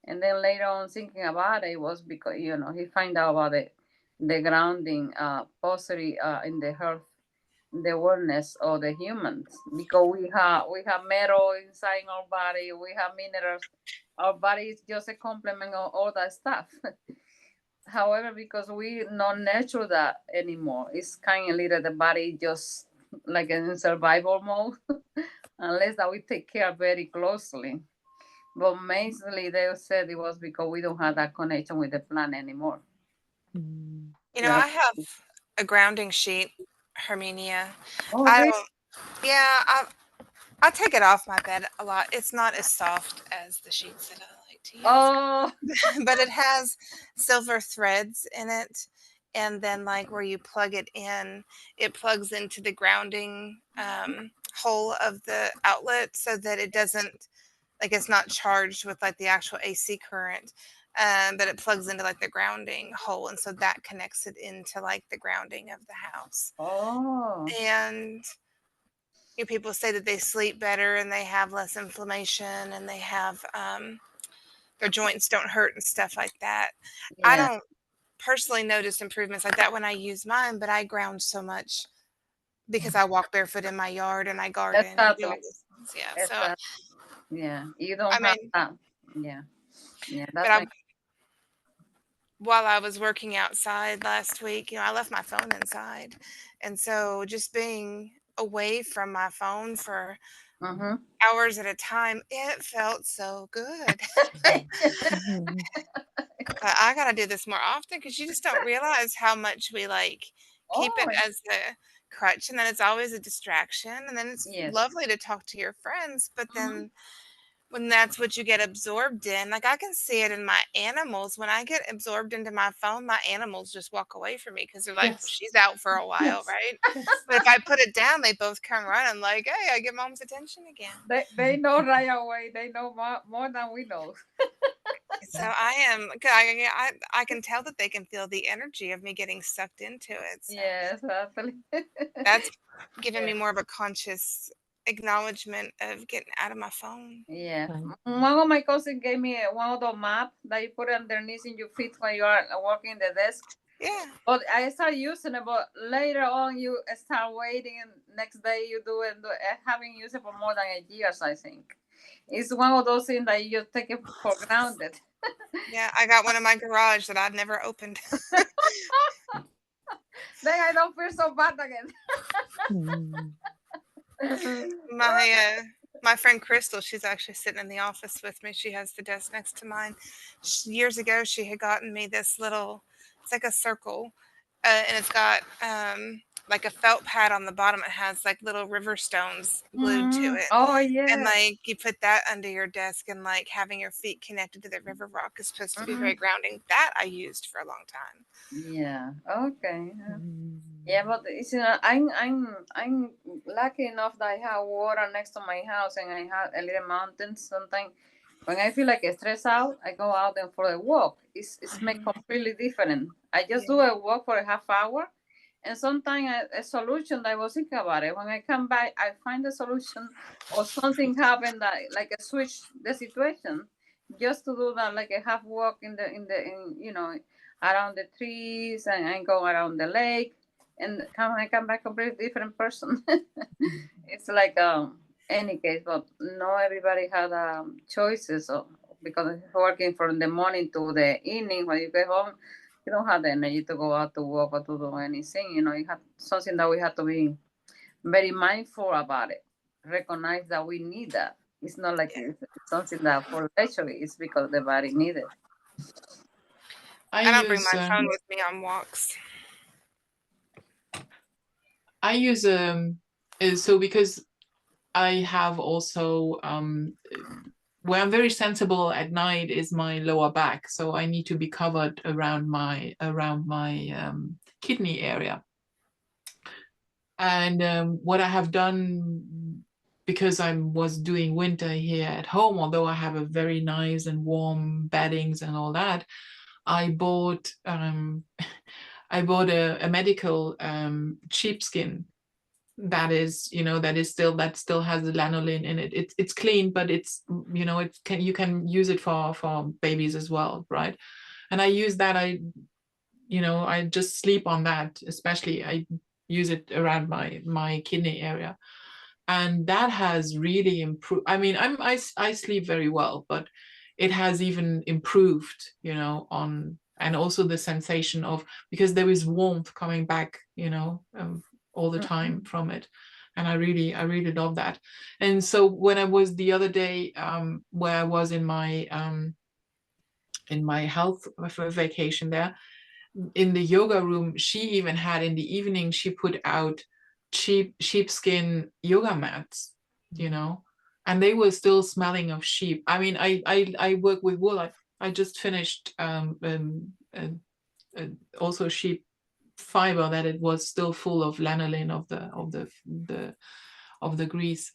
And then later on thinking about it was because he find out about the grounding possibly in the earth, the awareness of the humans, because we have metal inside our body, we have minerals. Our body is just a complement of all that stuff. However, because we not nurture that anymore, it's kind of little the body just like in survival mode, unless that we take care very closely. But mainly they said it was because we don't have that connection with the planet anymore. I have a grounding sheet, Herminia. Oh, I really? don't. Yeah, I take it off my bed a lot. It's not as soft as the sheets that I like to use. Oh, But it has silver threads in it, and then like where you plug it in, it plugs into the grounding hole of the outlet, so that it doesn't, like, it's not charged with like the actual AC current, but it plugs into like the grounding hole, and so that connects it into like the grounding of the house. oh, And people say that they sleep better and they have less inflammation, and they have their joints don't hurt and stuff like that. I yeah. don't personally notice improvements like that when I use mine, but I ground so much because I walk barefoot in my yard and I garden and do all Exactly. these things. Yeah. So Exactly. Yeah, you don't I have mean, that. Yeah, yeah, but that's while I was working outside last week, I left my phone inside, and so just being away from my phone for mm-hmm. hours at a time, it felt so good. But I gotta do this more often, because you just don't realize how much we like keep Oh, it as a crutch, and then it's always a distraction, and then it's yes. lovely to talk to your friends, but Mhm. then when that's what you get absorbed in, like I can see it in my animals. When I get absorbed into my phone, my animals just walk away from me because they're like, Yes. she's out for a while, Yes. right? Yes. But if I put it down, they both come running like, hey, I get mom's attention again. They know right away. They know more than we know. So I can tell that they can feel the energy of me getting sucked into it. So Yes, absolutely. that's given me Yeah. more of a conscious acknowledgement of getting out of my phone. Yeah. Right. One of my cousins gave me one of the map that you put underneath in your feet when you are working the desk. Yeah. But I started using it, but later on you start waiting, and next day you do it. I haven't used it for more than a year, I think. It's one of those things that you take it for granted. Yeah, I got one in my garage that I've never opened. Then I don't feel so bad again. My friend Crystal, she's actually sitting in the office with me. She has the desk next to mine. Years ago, she had gotten me this little, it's like a circle, and it's got like a felt pad on the bottom. It has like little river stones glued to it. Oh And yeah. like you put that under your desk, and like having your feet connected to the river rock is supposed to be very grounding. That I used for a long time. Yeah. Okay. Yeah, but it's I'm lucky enough that I have water next to my house, and I have a little mountain. Sometimes when I feel like stressed out, I go out and for a walk. It's make completely different. I just do a walk for a half hour, and sometimes a solution that I was thinking about it. When I come back, I find a solution, or something happened that like a switch the situation, just to do that, like a half walk in around the trees and go around the lake, and I come back a very different person. It's like any case, but no, everybody had choices. So because working from the morning to the evening, when you get home, you don't have the energy to go out to walk or to do anything. You have something that we have to be very mindful about it. Recognize that we need that. It's not like it's something that for leisure. It's because the body needs it. I don't bring my phone with me on walks. I use so because I have also where I'm very sensible at night is my lower back, so I need to be covered around my kidney area. And what I have done, because I was doing winter here at home, although I have a very nice and warm beddings and all that, I bought I bought a medical sheepskin that still has the lanolin in it. It's clean, but it's you can use it for babies as well, right? And I use that. I just sleep on that, especially I use it around my kidney area, and that has really improved. I mean, I sleep very well, but it has even improved, and also the sensation of, because there is warmth coming back, all the time from it. And I really love that. And so when I was the other day, where I was in my health vacation there, in the yoga room, she even had, in the evening, she put out sheepskin yoga mats, and they were still smelling of sheep. I mean, I work with wool. I just finished also sheep fiber, that it was still full of lanolin, of the grease.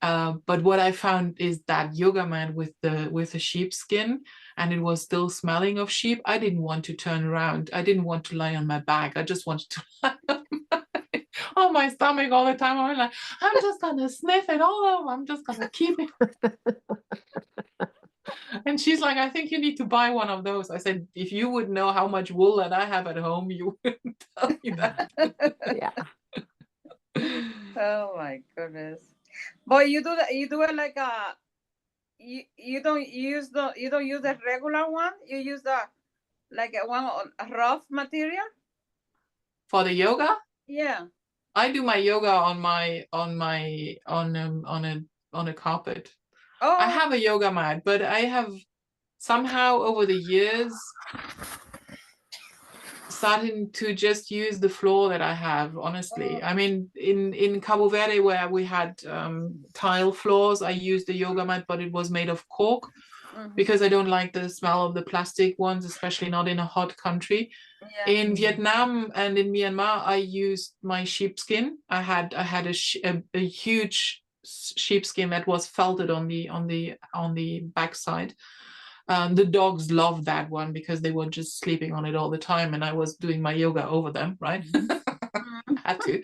But what I found is that yoga mat with the sheepskin, and it was still smelling of sheep. I didn't want to turn around. I didn't want to lie on my back. I just wanted to lie on my stomach all the time. I'm like, I'm just gonna sniff it all over. I'm just gonna keep it. And she's like, I think you need to buy one of those. I said, if you would know how much wool that I have at home, you wouldn't tell me that. Yeah. Oh my goodness. But you do it like you don't use the regular one. You use the like a one on rough material. For the yoga? Yeah. I do my yoga on a carpet. Oh. I have a yoga mat, but I have somehow over the years starting to just use the floor that I have, honestly. I mean, in Cabo Verde, where we had tile floors, I used the yoga mat, but it was made of cork, because I don't like the smell of the plastic ones, especially not in a hot country. Yeah. In Vietnam and in Myanmar, I used my sheepskin. I had a huge sheepskin that was felted on the backside. The dogs loved that one because they were just sleeping on it all the time, and I was doing my yoga over them, right? Had to.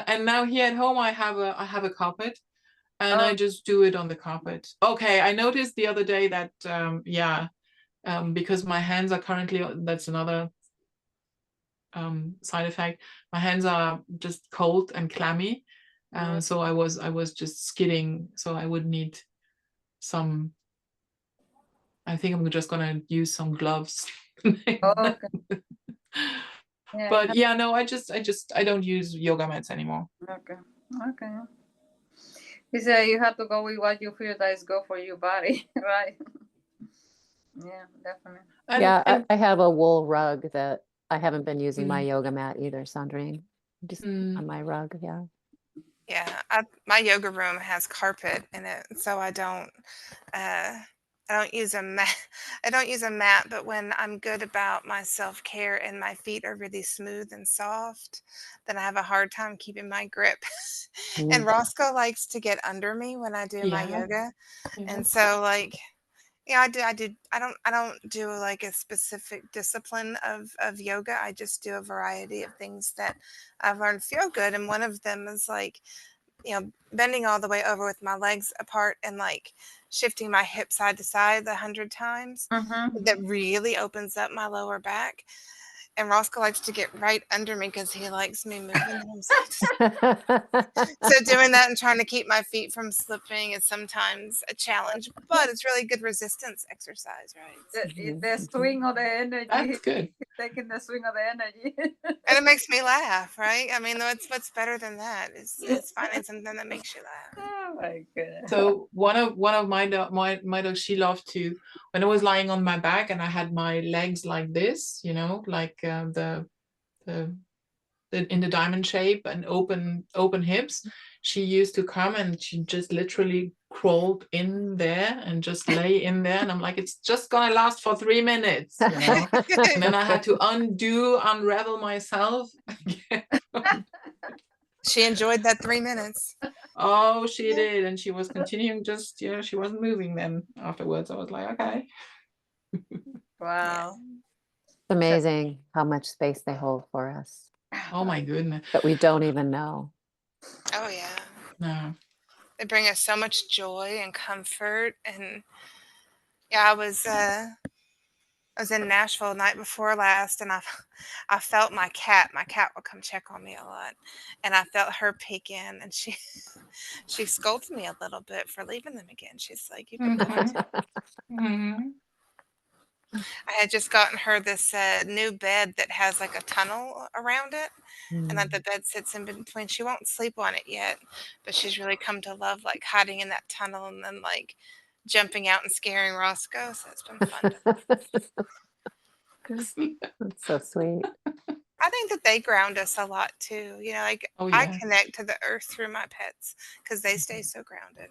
And now here at home, I have a carpet, and I just do it on the carpet. Okay, I noticed the other day that because my hands are currently, that's another side effect. My hands are just cold and clammy, so I was just skidding. So I would need some. I think I'm just gonna use some gloves. Okay. Yeah. But yeah, no, I don't use yoga mats anymore. Okay. You say you have to go with what you feel that is good for your body, right? Yeah, definitely. I have a wool rug that I haven't been using my yoga mat either, Sandrine. Just on my rug, yeah. Yeah, my yoga room has carpet in it, so I don't use a mat. I don't use a mat, but when I'm good about my self-care and my feet are really smooth and soft, then I have a hard time keeping my grip. And Roscoe likes to get under me when I do my yoga. And so I don't do like a specific discipline of yoga. I just do a variety of things that I've learned feel good. And one of them is like, bending all the way over with my legs apart and like shifting my hip side to side 100 times. That really opens up my lower back. And Roscoe likes to get right under me because he likes me moving him side to side. So doing that and trying to keep my feet from slipping is sometimes a challenge, but it's really good resistance exercise, right? The swing of the energy. That's good. Taking the swing of the energy. And it makes me laugh, right? I mean, what's better than that? It's finding something that makes you laugh. Oh my goodness. So one of my dogs, she loved to, when I was lying on my back and I had my legs like this, like the in the diamond shape and open hips, she used to come and she just literally crawled in there and just lay in there, and I'm like, it's just gonna last for 3 minutes, and then I had to unravel myself. She enjoyed that 3 minutes. Oh, she did, and she was continuing, just she wasn't moving. Then afterwards I was like, okay. Wow. It's amazing how much space they hold for us, Oh my goodness. but we don't even know. Oh yeah. No. They bring us so much joy and comfort. And yeah, I was in Nashville the night before last, and I felt my cat. My cat would come check on me a lot, and I felt her peek in, and she scolds me a little bit for leaving them again. She's like, "You've been going to." Mhm. I had just gotten her this new bed that has like a tunnel around it, and that the bed sits in between. She won't sleep on it yet, but she's really come to love like hiding in that tunnel and then like jumping out and scaring Roscoe. So it's been fun. That's so sweet. I think that they ground us a lot too. Like Oh, I yeah. connect to the earth through my pets because they stay so grounded.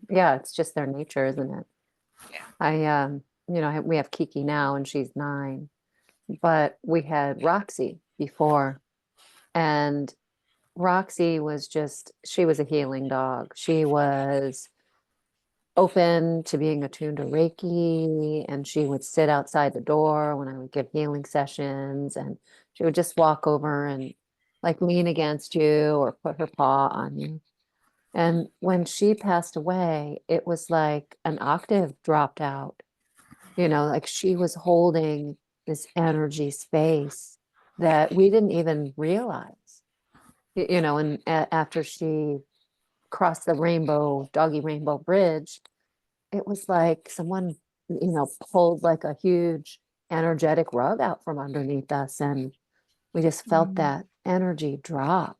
Yeah, it's just their nature, isn't it? Yeah. We have Kiki now and she's 9, but we had Roxy before, and Roxy she was a healing dog. She was open to being attuned to Reiki, and she would sit outside the door when I would give healing sessions, and she would just walk over and like lean against you or put her paw on you. And when she passed away, it was like an octave dropped out, like she was holding this energy space that we didn't even realize, and after she crossed the doggy rainbow bridge, it was like someone, pulled like a huge energetic rug out from underneath us, and we just felt that energy drop.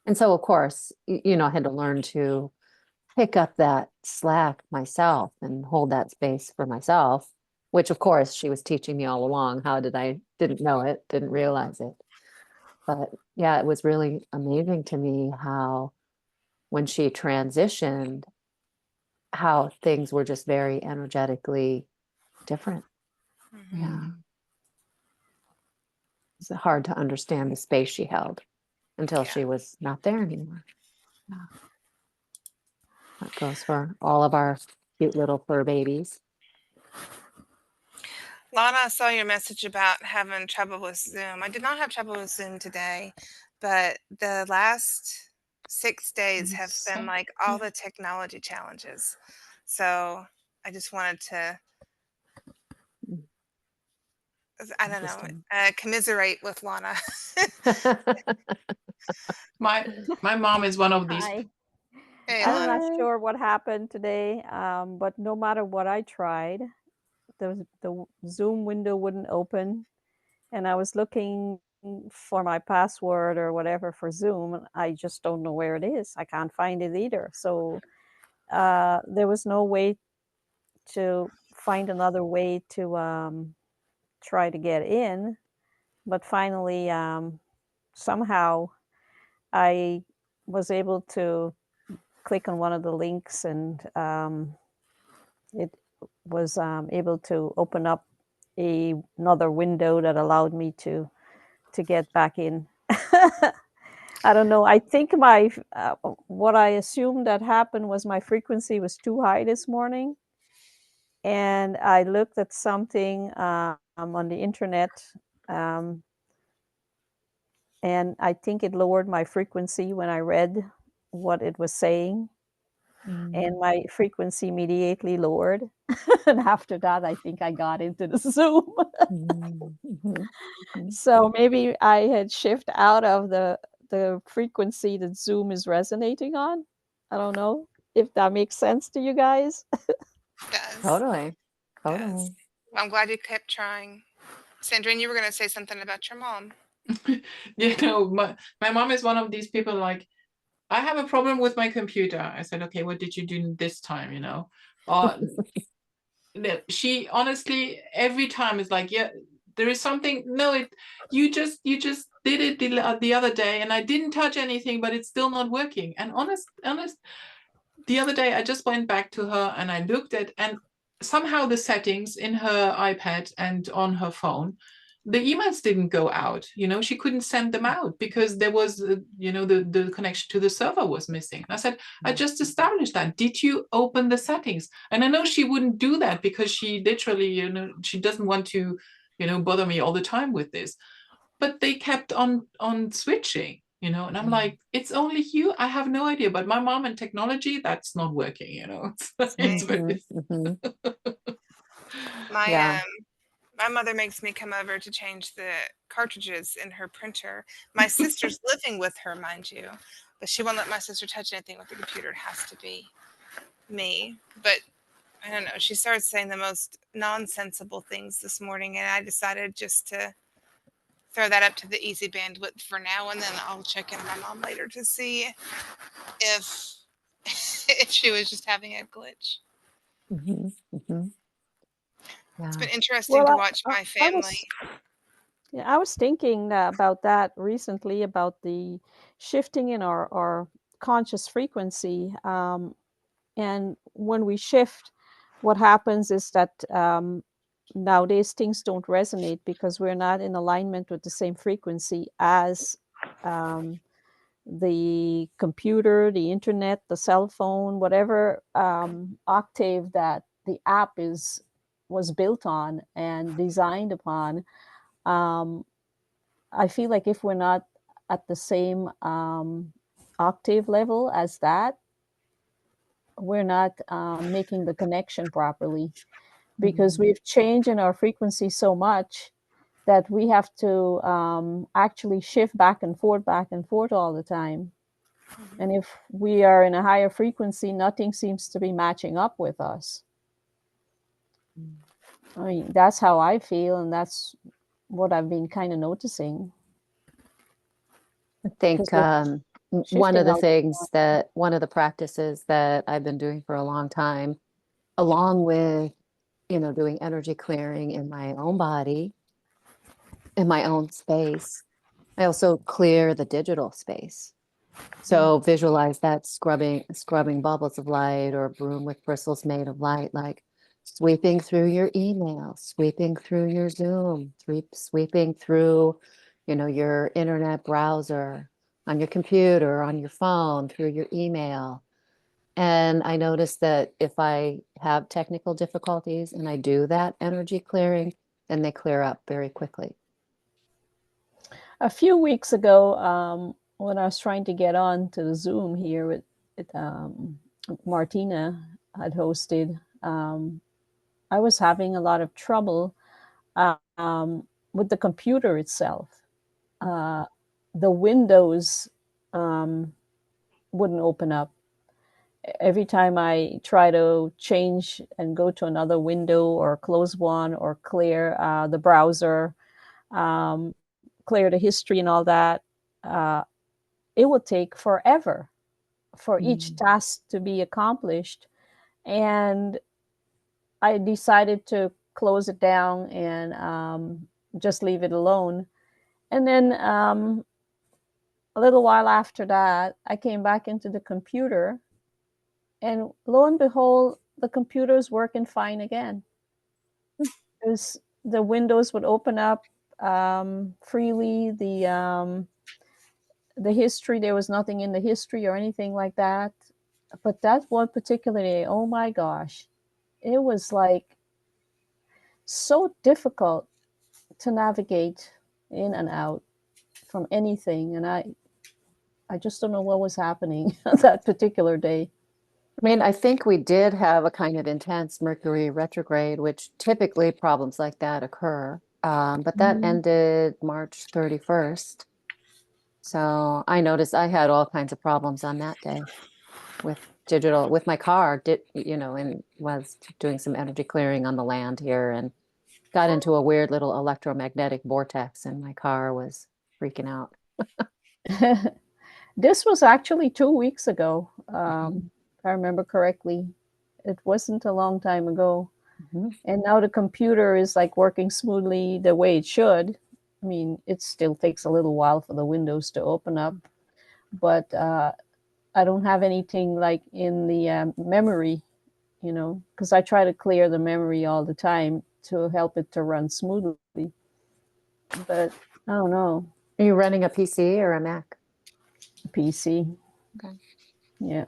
And so, of course, I had to learn to pick up that slack myself and hold that space for myself, which of course she was teaching me all along. Didn't know it, didn't realize it. But yeah, it was really amazing to me how when she transitioned, how things were just very energetically different. Yeah. It's hard to understand the space she held until she was not there anymore. Yeah. That goes for all of our cute little fur babies. Lana, I saw your message about having trouble with Zoom. I did not have trouble with Zoom today, but the last 6 days have been like all the technology challenges. So I just wanted to, I don't know, commiserate with Lana. My mom is one of these. Hi. Hey, I'm Lana. not sure what happened today, but no matter what I tried, the Zoom window wouldn't open, and I was looking for my password or whatever for Zoom, and I just don't know where it is. I can't find it either. So there was no way to find another way to try to get in. But finally, somehow I was able to click on one of the links, and it was able to open up another window that allowed me to get back in. I don't know. I think what I assumed that happened was my frequency was too high this morning, and I looked at something on the internet, and I think it lowered my frequency when I read what it was saying, Mm. and my frequency immediately lowered. And after that, I think I got into the Zoom. Mhm, mhm, mhm. So maybe I had shift out of the frequency that Zoom is resonating on. I don't know if that makes sense to you guys. Does. Totally. Does. Totally. I'm glad you kept trying. Sandrine, you were going to say something about your mom. You know, my mom is one of these people like, I have a problem with my computer. I said, okay, what did you do this time, you know? She honestly every time is like, yeah, there is something. No, you just did it the other day, and I didn't touch anything, but it's still not working. And honest, the other day I just went back to her and I looked at, and somehow the settings in her iPad and on her phone, the emails didn't go out. You know, she couldn't send them out because there was, you know, the connection to the server was missing. I said, I just established that. Did you open the settings? And I know she wouldn't do that because she literally, you know, she doesn't want to, you know, bother me all the time with this. But they kept on switching, you know, and I'm like, it's only you. I have no idea. But my mom and technology, that's not working, you know. It's very... Mhm, My Yeah. my mother makes me come over to change the cartridges in her printer. My sister's living with her, mind you, but she won't let my sister touch anything with the computer. It has to be me. But I don't know. She started saying the most nonsensical things this morning, and I decided just to throw that up to the easy bandwidth for now, and then I'll check in with my mom later to see if if she was just having a glitch. Mhm, mhm. It's Yeah. been interesting Well, to watch my I family. I was thinking about that recently, about the shifting in our conscious frequency. And when we shift, what happens is that nowadays things don't resonate because we're not in alignment with the same frequency as um, the computer, the internet, the cell phone, whatever octave that the app was built on and designed upon. Um, I feel like if we're not at the same octave level as that, we're not making the connection properly, because we've changed in our frequency so much that we have to actually shift back and forth all the time. And if we are in a higher frequency, nothing seems to be matching up with us. I mean, that's how I feel, and that's what I've been kind of noticing. I think Because we're one of shifting all the time. one of the practices that I've been doing for a long time, along with, you know, doing energy clearing in my own body, in my own space, I also clear the digital space. So visualize that scrubbing bubbles of light, or a broom with bristles made of light, like sweeping through your email, sweeping through your Zoom, sweeping through, you know, your internet browser, on your computer, on your phone, through your email. And I noticed that if I have technical difficulties and I do that energy clearing, then they clear up very quickly. A few weeks ago, when I was trying to get on to the Zoom here with Martina had hosted, I was having a lot of trouble with the computer itself. The windows wouldn't open up. Every time I try to change and go to another window or close one or clear the browser, clear the history and all that, it would take forever for each task to be accomplished. And I decided to close it down and just leave it alone. And then a little while after that, I came back into the computer, and lo and behold, the computer is working fine again. Because the windows would open up freely. The history, there was nothing in the history or anything like that. But that one particular day, oh my gosh, it was like so difficult to navigate in and out from anything. And I just don't know what was happening that particular day. I mean, I think we did have a kind of intense Mercury retrograde, which typically problems like that occur. But that ended March 31st. So I noticed I had all kinds of problems on that day with my car, and was doing some energy clearing on the land here and got into a weird little electromagnetic vortex, and my car was freaking out. This was actually 2 weeks ago, Mhm. if I remember correctly. It wasn't a long time ago. Mhm. And now the computer is like working smoothly the way it should. I mean, it still takes a little while for the windows to open up, but I don't have anything like in the memory, because I try to clear the memory all the time to help it to run smoothly. But I don't know, Are you running a PC or a Mac? PC. Okay. Yeah.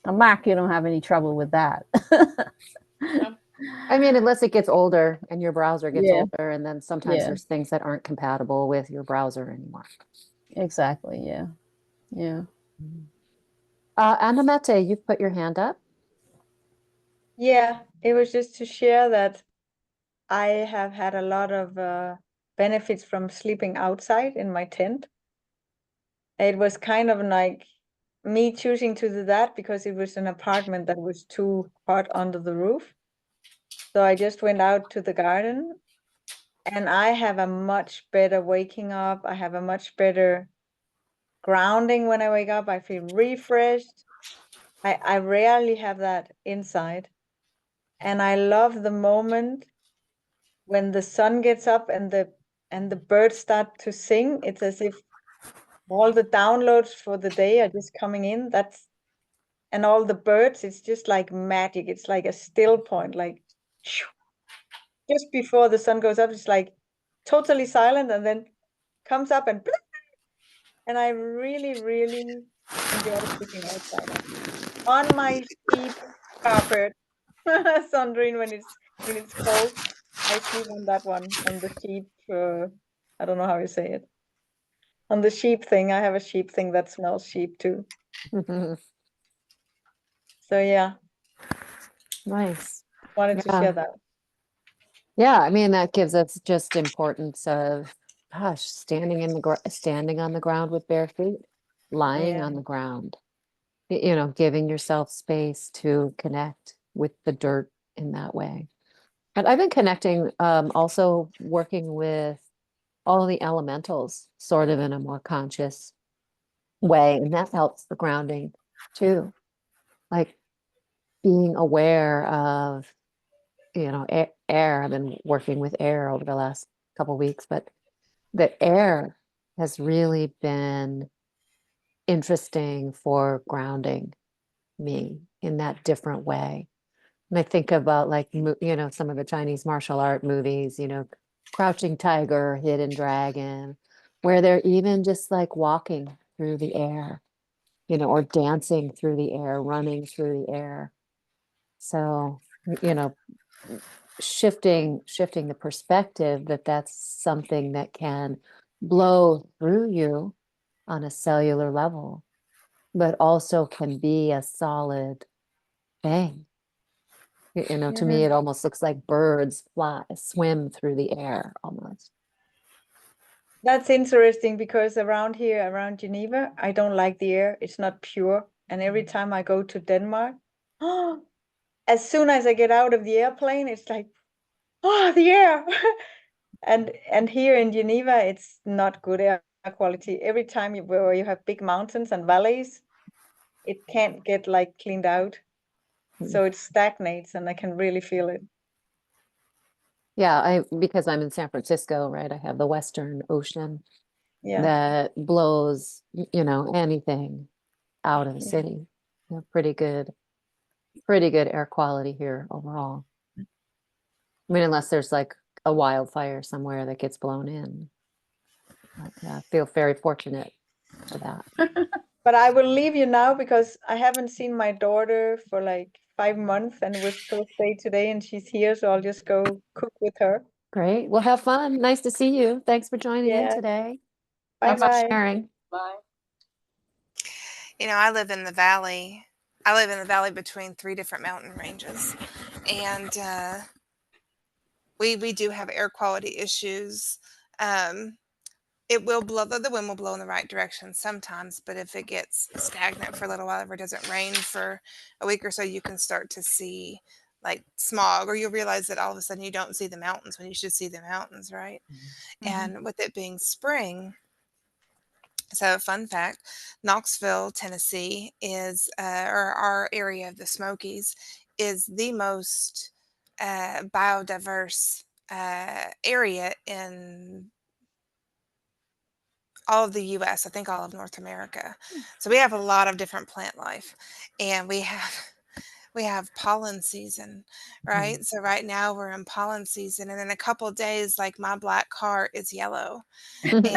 A Mac, you don't have any trouble with that. I mean, unless it gets older and your browser gets Yeah. older, and then sometimes Yeah. there's things that aren't compatible with your browser anymore. Exactly. Yeah. Yeah. Annamette, you've put your hand up. Yeah, it was just to share that I have had a lot of benefits from sleeping outside in my tent. It was kind of like me choosing to do that because it was an apartment that was too hot under the roof. So I just went out to the garden, and I have a much better waking up. I have a much better grounding when I wake up. I feel refreshed. I rarely have that inside. And I love the moment when the sun gets up and the birds start to sing. It's as if all the downloads for the day are just coming in. And all the birds, it's just like magic. It's like a still point, like just before the sun goes up, it's like totally silent, and then comes up and and I really, really enjoy sleeping outside on my sheep carpet. Sandrine, when it's cold, I sleep on that one, on the sheep. I don't know how you say it. On the sheep thing, I have a sheep thing that smells sheep too. So yeah, Nice. wanted to Yeah. share that. Yeah, I mean, that gives us just importance of, gosh, standing on the ground with bare feet, lying Yeah. on the ground, giving yourself space to connect with the dirt in that way. But I've been connecting, also working with all the elementals sort of in a more conscious way, and that helps the grounding too. Like being aware of, air. I've been working with air over the last couple weeks, but the air has really been interesting for grounding me in that different way. And I think about like, some of the Chinese martial art movies, Crouching Tiger, Hidden Dragon, where they're even just like walking through the air, or dancing through the air, running through the air. So, shifting the perspective that that's something that can blow through you on a cellular level, but also can be a solid thing. To me, it almost looks like birds swim through the air almost. That's interesting because around here, around Geneva, I don't like the air. It's not pure. And every time I go to Denmark, as soon as I get out of the airplane, it's like, oh, the air. And here in Geneva, it's not good air quality. Every time where you have big mountains and valleys, it can't get like cleaned out. So it stagnates, and I can really feel it. Yeah, because I'm in San Francisco, right? I have the Western Ocean Yeah. that blows, anything out of the Yeah. city. Pretty good air quality here overall. I mean, unless there's like a wildfire somewhere that gets blown in. But yeah, I feel very fortunate for that. But I will leave you now because I haven't seen my daughter for like 5 months, and it was first day today, and she's here, so I'll just go cook with her. Great. Well, have fun. Nice to see you. Thanks for joining in Yeah. today. Bye Thanks for bye. sharing. Bye. I live in the valley. I live in the valley between 3 different mountain ranges, and we do have air quality issues. It will blow, the wind will blow in the right direction sometimes, but if it gets stagnant for a little while, if it doesn't rain for a week or so, you can start to see like smog, or you'll realize that all of a sudden you don't see the mountains when you should see the mountains, right? And with it being spring, so fun fact, Knoxville, Tennessee is, or our area of the Smokies, is the most biodiverse area in all of the US, I think all of North America. So we have a lot of different plant life, and we have pollen season, right? So right now we're in pollen season, and in a couple of days, like my black car is yellow. And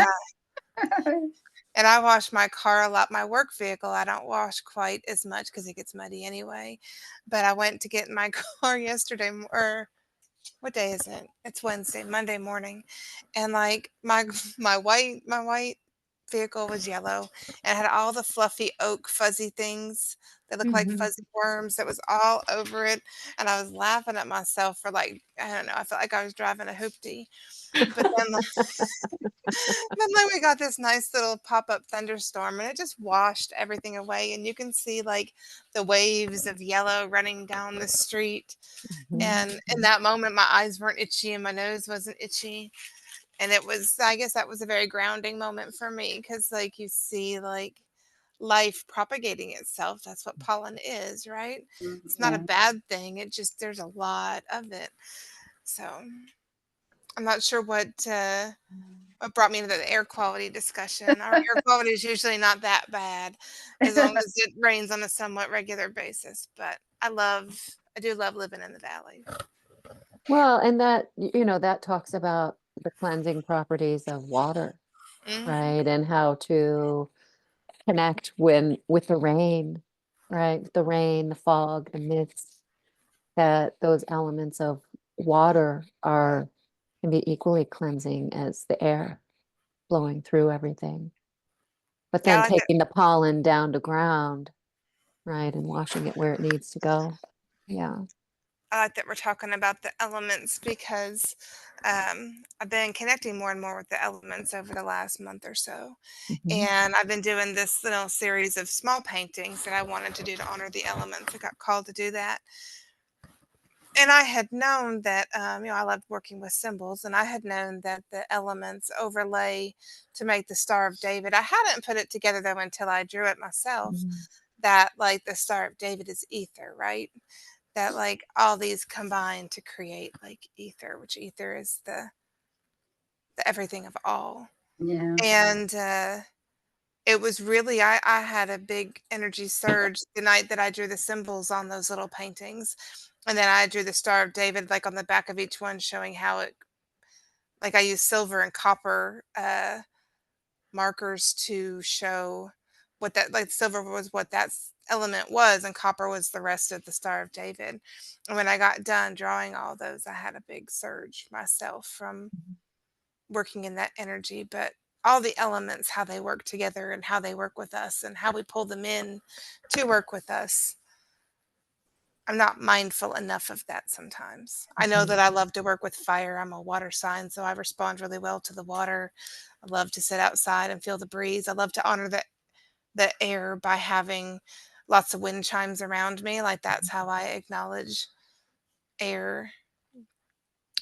and I wash my car a lot. My work vehicle, I don't wash quite as much because it gets muddy anyway. But I went to get in my car yesterday, or what day is it? It's Wednesday, Monday morning, and like my white vehicle was yellow and had all the fluffy oak fuzzy things that look like fuzzy worms that was all over it, and I was laughing at myself for like, I don't know, I felt like I was driving a hoopty. But then we got this nice little pop-up thunderstorm, and it just washed everything away, and you can see like the waves of yellow running down the street. And in that moment, my eyes weren't itchy and my nose wasn't itchy. And it was, I guess that was a very grounding moment for me, because like you see like life propagating itself. That's what pollen is, right? It's not a bad thing. It just, there's a lot of it. So I'm not sure what brought me into the air quality discussion. Our air quality is usually not that bad as long as it rains on a somewhat regular basis. But I do love living in the valley. Well, and that, that talks about the cleansing properties of water, right? And how to connect with the rain, right? The rain, the fog, the mist, that those elements of water can be equally cleansing as the air flowing through everything. But Yeah, I then like that. taking the pollen down to ground, right, and washing it where it needs to go. Yeah. I like that we're talking about the elements, because I've been connecting more and more with the elements over the last month or so. And I've been doing this little series of small paintings that I wanted to do to honor the elements. I got called to do that. And I had known that, I loved working with symbols, and I had known that the elements overlay to make the Star of David. I hadn't put it together though until I drew it myself, that like the Star of David is ether, right? That like all these combine to create like ether, which ether is the everything of all. Yeah. And it was really, I had a big energy surge the night that I drew the symbols on those little paintings. And then I drew the Star of David like on the back of each one, showing how it, like I used silver and copper markers to show what that, like silver was what that element was, and copper was the rest of the Star of David. And when I got done drawing all those, I had a big surge myself from working in that energy. But all the elements, how they work together and how they work with us and how we pull them in to work with us, I'm not mindful enough of that sometimes. I know that I love to work with fire. I'm a water sign, so I respond really well to the water. I love to sit outside and feel the breeze. I love to honor the air by having lots of wind chimes around me. Like that's how I acknowledge air.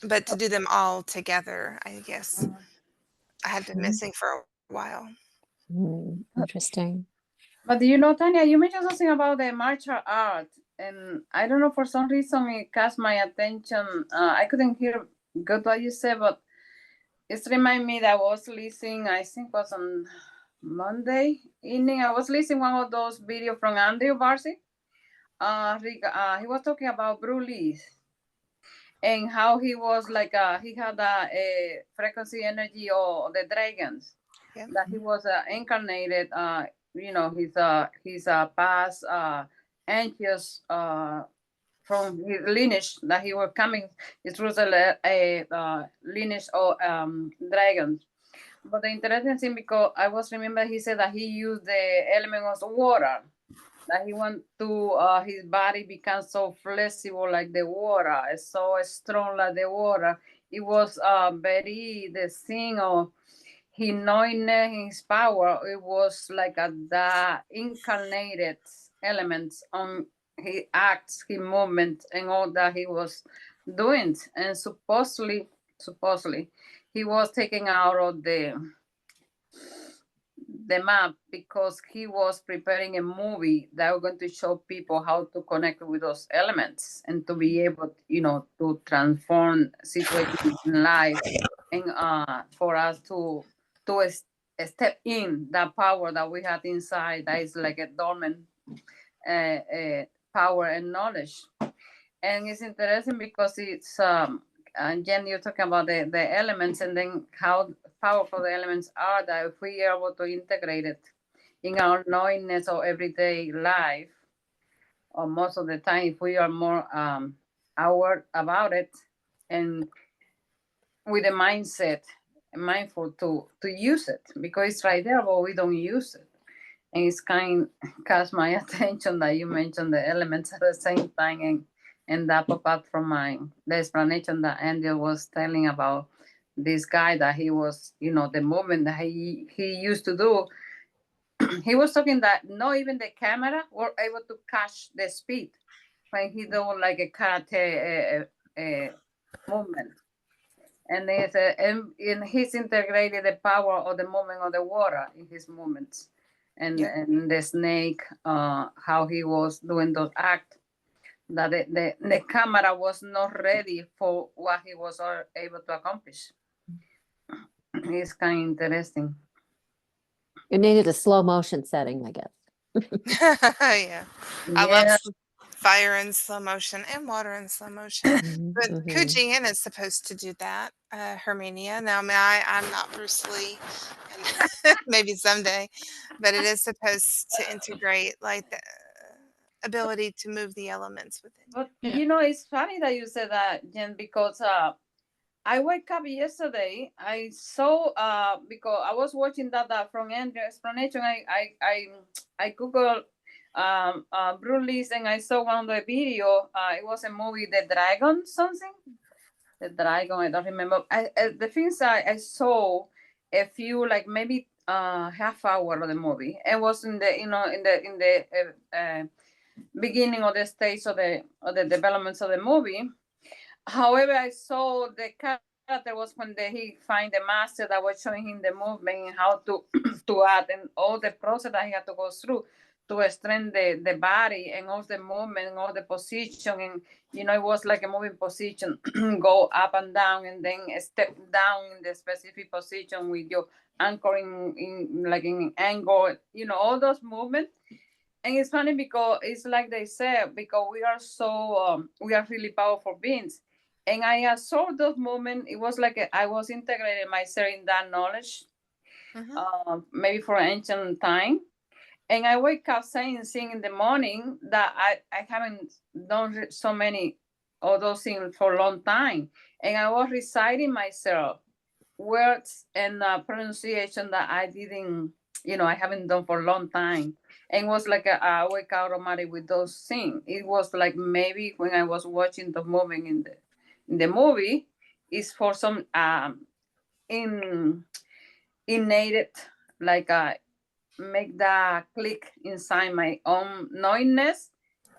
But to do them all together, I guess I had been missing for a while. Interesting. But do you know, Tanya, you mentioned something about the martial art, and I don't know, for some reason it caught my attention. I couldn't hear good what you said, but it reminded me that I was listening, I think it was on Monday evening, I was listening one of those videos from Andrew Barcy. He was talking about Bruce Lee and how he was like, he had a frequency energy of the dragons. Yeah. That he was incarnated, his past angels from his lineage, that he was coming through the lineage of dragons. But the interesting thing, because I was remember he said that he used the element of water, that he want to his body become so flexible like the water, so strong like the water. It was very the thing of his knowingness, his power. It was like the incarnated elements on his acts, his movement, and all that he was doing. And supposedly, he was taken out of the map because he was preparing a movie that was going to show people how to connect with those elements and to be able, to transform situations in life, and for us to step in that power that we have inside, that is like a dormant power and knowledge. And it's interesting because it's and Jen, you're talking about the elements, and then how powerful the elements are, that if we are able to integrate it in our knowingness of everyday life, or most of the time, if we are more aware about it, and with a mindset, mindful to use it, because it's right there, but we don't use it. And it's catch my attention that you mentioned the elements at the same time, and that popped up from the explanation that Andy was telling about this guy, that he was, the movement that he used to do. He was talking that not even the camera were able to catch the speed when he do like a karate movement. And and he's integrated the power of the movement of the water in his movements, and the snake, how he was doing those acts, that the camera was not ready for what he was able to accomplish. It's kind of interesting. You needed a slow motion setting, I guess. Yeah. I love fire in slow motion and water in slow motion. But Kujin is supposed to do that, Hermenia. Now, I'm not Bruce Lee, and maybe someday, but it is supposed to integrate like the ability to move the elements within. But it's funny that you said that, Jen, because I wake up yesterday. I saw because I was watching that from Andrew's explanation. I Googled Bruce Lee, and I saw one of the video. It was a movie, The Dragon, something. The Dragon, I don't remember. The things I saw a few, like maybe half hour of the movie. It was in the beginning of the stage of the developments of the movie. However, I saw the character was when he find the master that was showing him the movement and how to act, and all the process that he had to go through to strengthen the body, and all the movement and all the position, and it was like a moving position, go up and down, and then step down in the specific position with your anchoring in like in angle, all those movements. And it's funny because it's like they said, because we are so we are really powerful beings. And I saw those moments. It was like I was integrating myself in that knowledge, maybe for ancient time. And I wake up seeing in the morning that I haven't done so many of those things for a long time. And I was reciting myself words and pronunciation that I didn't, I haven't done for a long time. And it was like I wake up automatic with those things. It was like maybe when I was watching the movement in the movie, is for some innate, like make that click inside my own knowingness.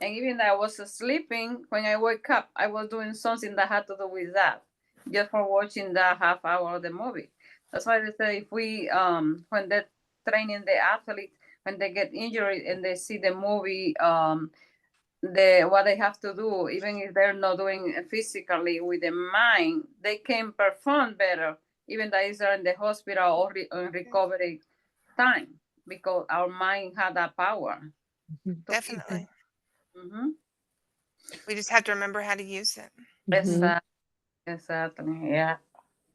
And even though I was sleeping, when I wake up, I was doing something that had to do with that, just for watching that half hour of the movie. That's why they say if we, when they're training the athlete, when they get injured and they see the movie, what they have to do, even if they're not doing it physically, with the mind, they can perform better, even though they're in the hospital or in recovery time, because our mind had that power. Definitely. We just have to remember how to use it. Exactly. Yeah.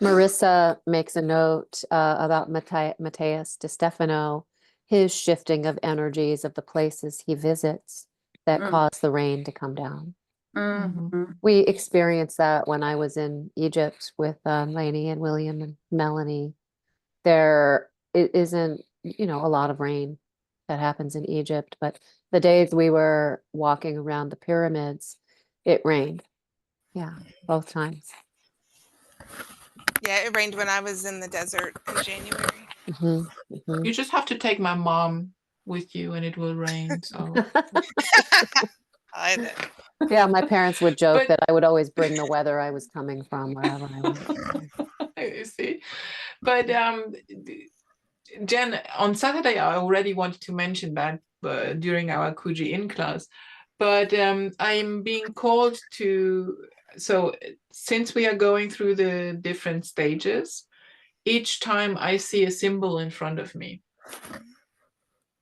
Marissa makes a note about Matthias de Stefano, his shifting of energies of the places he visits that cause the rain to come down. We experienced that when I was in Egypt with Lainey and William and Melanie. there isn't, a lot of rain that happens in Egypt, but the days we were walking around the pyramids, it rained. Yeah, both times. Yeah, it rained when I was in the desert in January. You just have to take my mom with you and it will rain. So I know. Yeah, my parents would joke But- that I would always bring the weather I was coming from wherever I went. you see, but Jen, on Saturday I already wanted to mention that during our Kuji in class, but I'm being called to. So since we are going through the different stages, each time I see a symbol in front of me.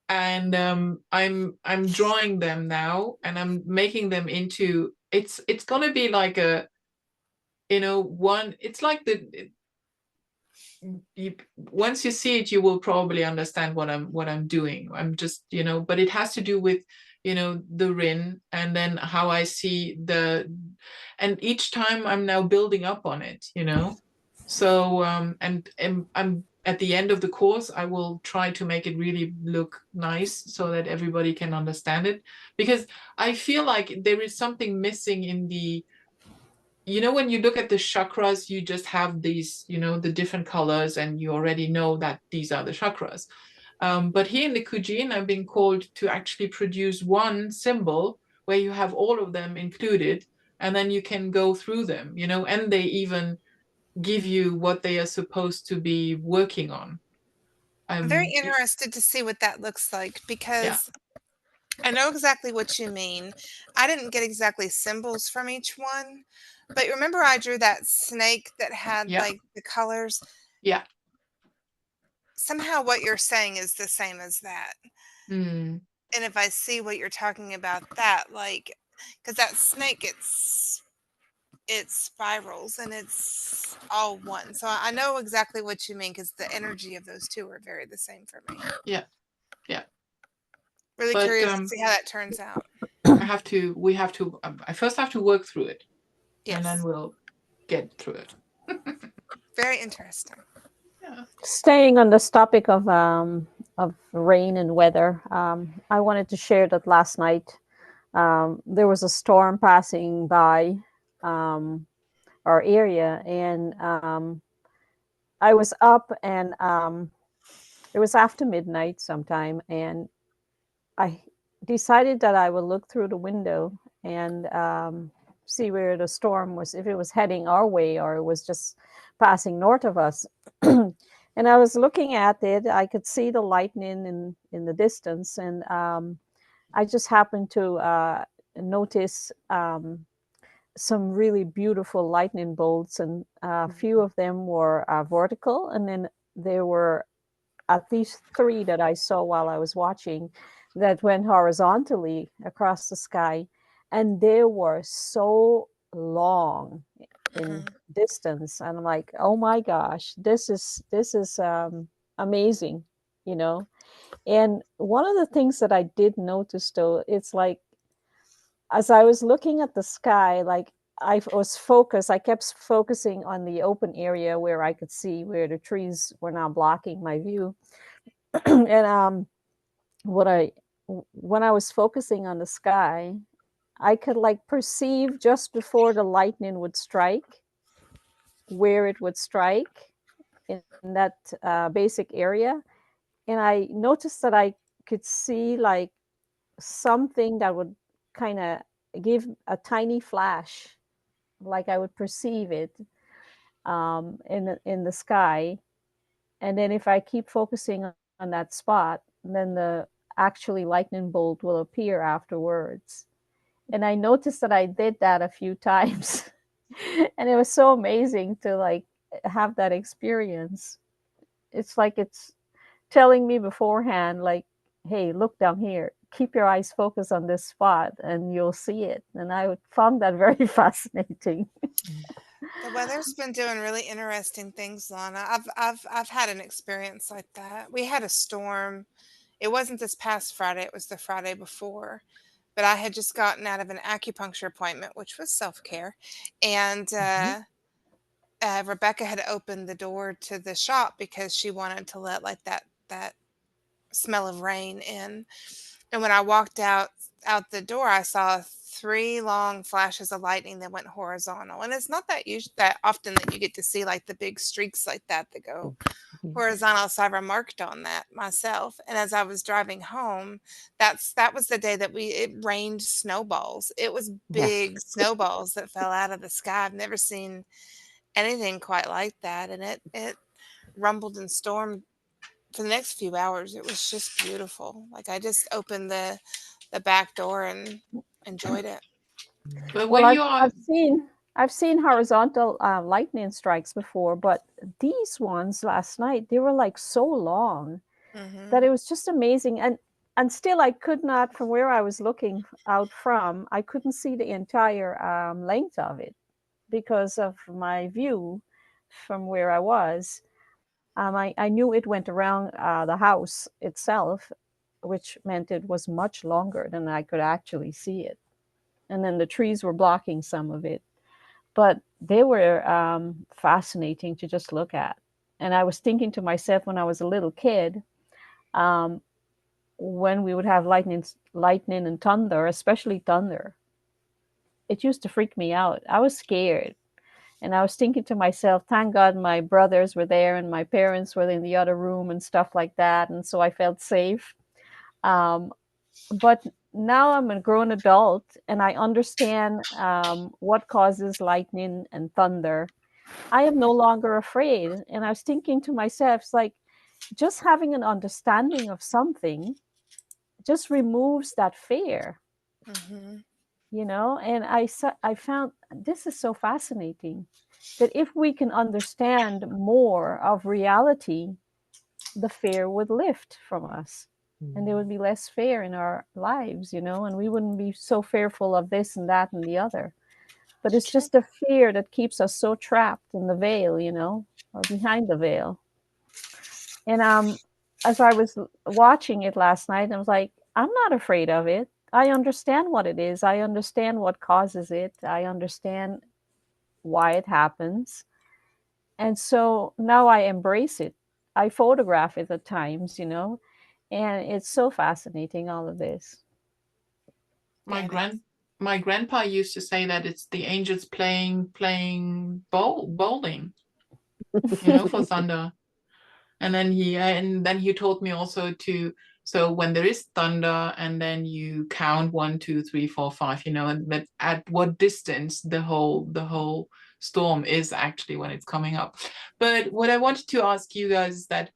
And I'm drawing them now, and I'm making them into. It's gonna be like a, one. It's like once you see it, you will probably understand what I'm doing. I'm just, but it has to do with, the Rin, and then how I see and each time I'm now building up on it, So and I'm at the end of the course, I will try to make it really look nice so that everybody can understand it, because I feel like there is something missing in the. When you look at the chakras, you just have these, the different colors, and you already know that these are the chakras. But here in the Kujin, I've been called to actually produce one symbol where you have all of them included, and then you can go through them, and they even give you what they are supposed to be working on. I'm very interested to see what that looks like, because I know exactly what you mean. I didn't get exactly symbols from each one, but remember I drew that snake that had like the colors? Yeah. Somehow what you're saying is the same as that. Mm. And if I see what you're talking about, that, like, because that snake, it spirals and it's all one. So I know exactly what you mean, because the energy of those two are very the same for me. Yeah. Really curious to see how that turns out. I first have to work through it. Yes. And then we'll get through it. Very interesting. Yeah. Staying on this topic of rain and weather, I wanted to share that last night there was a storm passing by our area, and I was up, and it was after midnight sometime, and I decided that I would look through the window and see where the storm was, if it was heading our way or it was just passing north of us. And I was looking at it. I could see the lightning in the distance, and I just happened to notice some really beautiful lightning bolts, and a few of them were vertical, and then there were at least 3 that I saw while I was watching that went horizontally across the sky, and they were so long in distance. And I'm like, oh my gosh, this is amazing, And one of the things that I did notice, though, it's like as I was looking at the sky, like I kept focusing on the open area where I could see where the trees were not blocking my view. And when I was focusing on the sky, I could like perceive just before the lightning would strike, where it would strike in that basic area. And I noticed that I could see like something that would kind of give a tiny flash, like I would perceive it in the sky. And then if I keep focusing on that spot, then the actually lightning bolt will appear afterwards. And I noticed that I did that a few times. And it was so amazing to like have that experience. It's like it's telling me beforehand, like, hey, look down here, keep your eyes focused on this spot and you'll see it. And I found that very fascinating. The weather's been doing really interesting things, Lana. I've had an experience like that. We had a storm. It wasn't this past Friday, it was the Friday before. But I had just gotten out of an acupuncture appointment, which was self-care. And Rebecca had opened the door to the shop because she wanted to let like that smell of rain in. And when I walked out the door, I saw 3 long flashes of lightning that went horizontal. And it's not that often that you get to see like the big streaks like that go horizontal. So I remarked on that myself. And as I was driving home, that was the day that it rained snowballs. It was big snowballs that fell out of the sky. I've never seen anything quite like that. And it rumbled and stormed for the next few hours. It was just beautiful. Like I just opened the back door and enjoyed it. But Well, when you are, I've seen horizontal lightning strikes before, but these ones last night, they were like so long that it was just amazing. And still, I could not, from where I was looking out from, I couldn't see the entire length of it because of my view from where I was. I knew it went around the house itself, which meant it was much longer than I could actually see it. And then the trees were blocking some of it. But they were fascinating to just look at. And I was thinking to myself when I was a little kid, when we would have lightning and thunder, especially thunder, it used to freak me out. I was scared. And I was thinking to myself, thank God my brothers were there and my parents were in the other room and stuff like that. And so I felt safe. But now I'm a grown adult and I understand what causes lightning and thunder. I am no longer afraid. And I was thinking to myself, it's like just having an understanding of something just removes that fear, And I found this is so fascinating that if we can understand more of reality, the fear would lift from us. And there would be less fear in our lives, and we wouldn't be so fearful of this and that and the other. But it's just the fear that keeps us so trapped in the veil, or behind the veil. And as I was watching it last night, I was like, I'm not afraid of it. I understand what it is. I understand what causes it. I understand why it happens. And so now I embrace it. I photograph it at times, and it's so fascinating, all of this. my grandpa used to say that it's the angels playing bowling, for thunder. And then he told me also so when there is thunder and then you count 1, 2, 3, 4, 5, and that at what distance the whole storm is actually when it's coming up. But what I wanted to ask you guys is that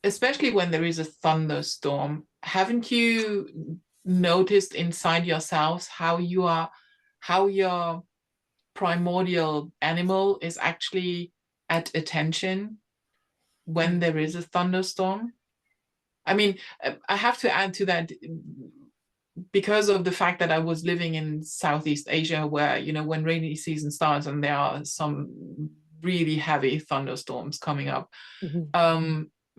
especially when there is a thunderstorm, haven't you noticed inside yourselves how your primordial animal is actually at attention when there is a thunderstorm? I mean, I have to add to that because of the fact that I was living in Southeast Asia, where, when rainy season starts and there are some really heavy thunderstorms coming up,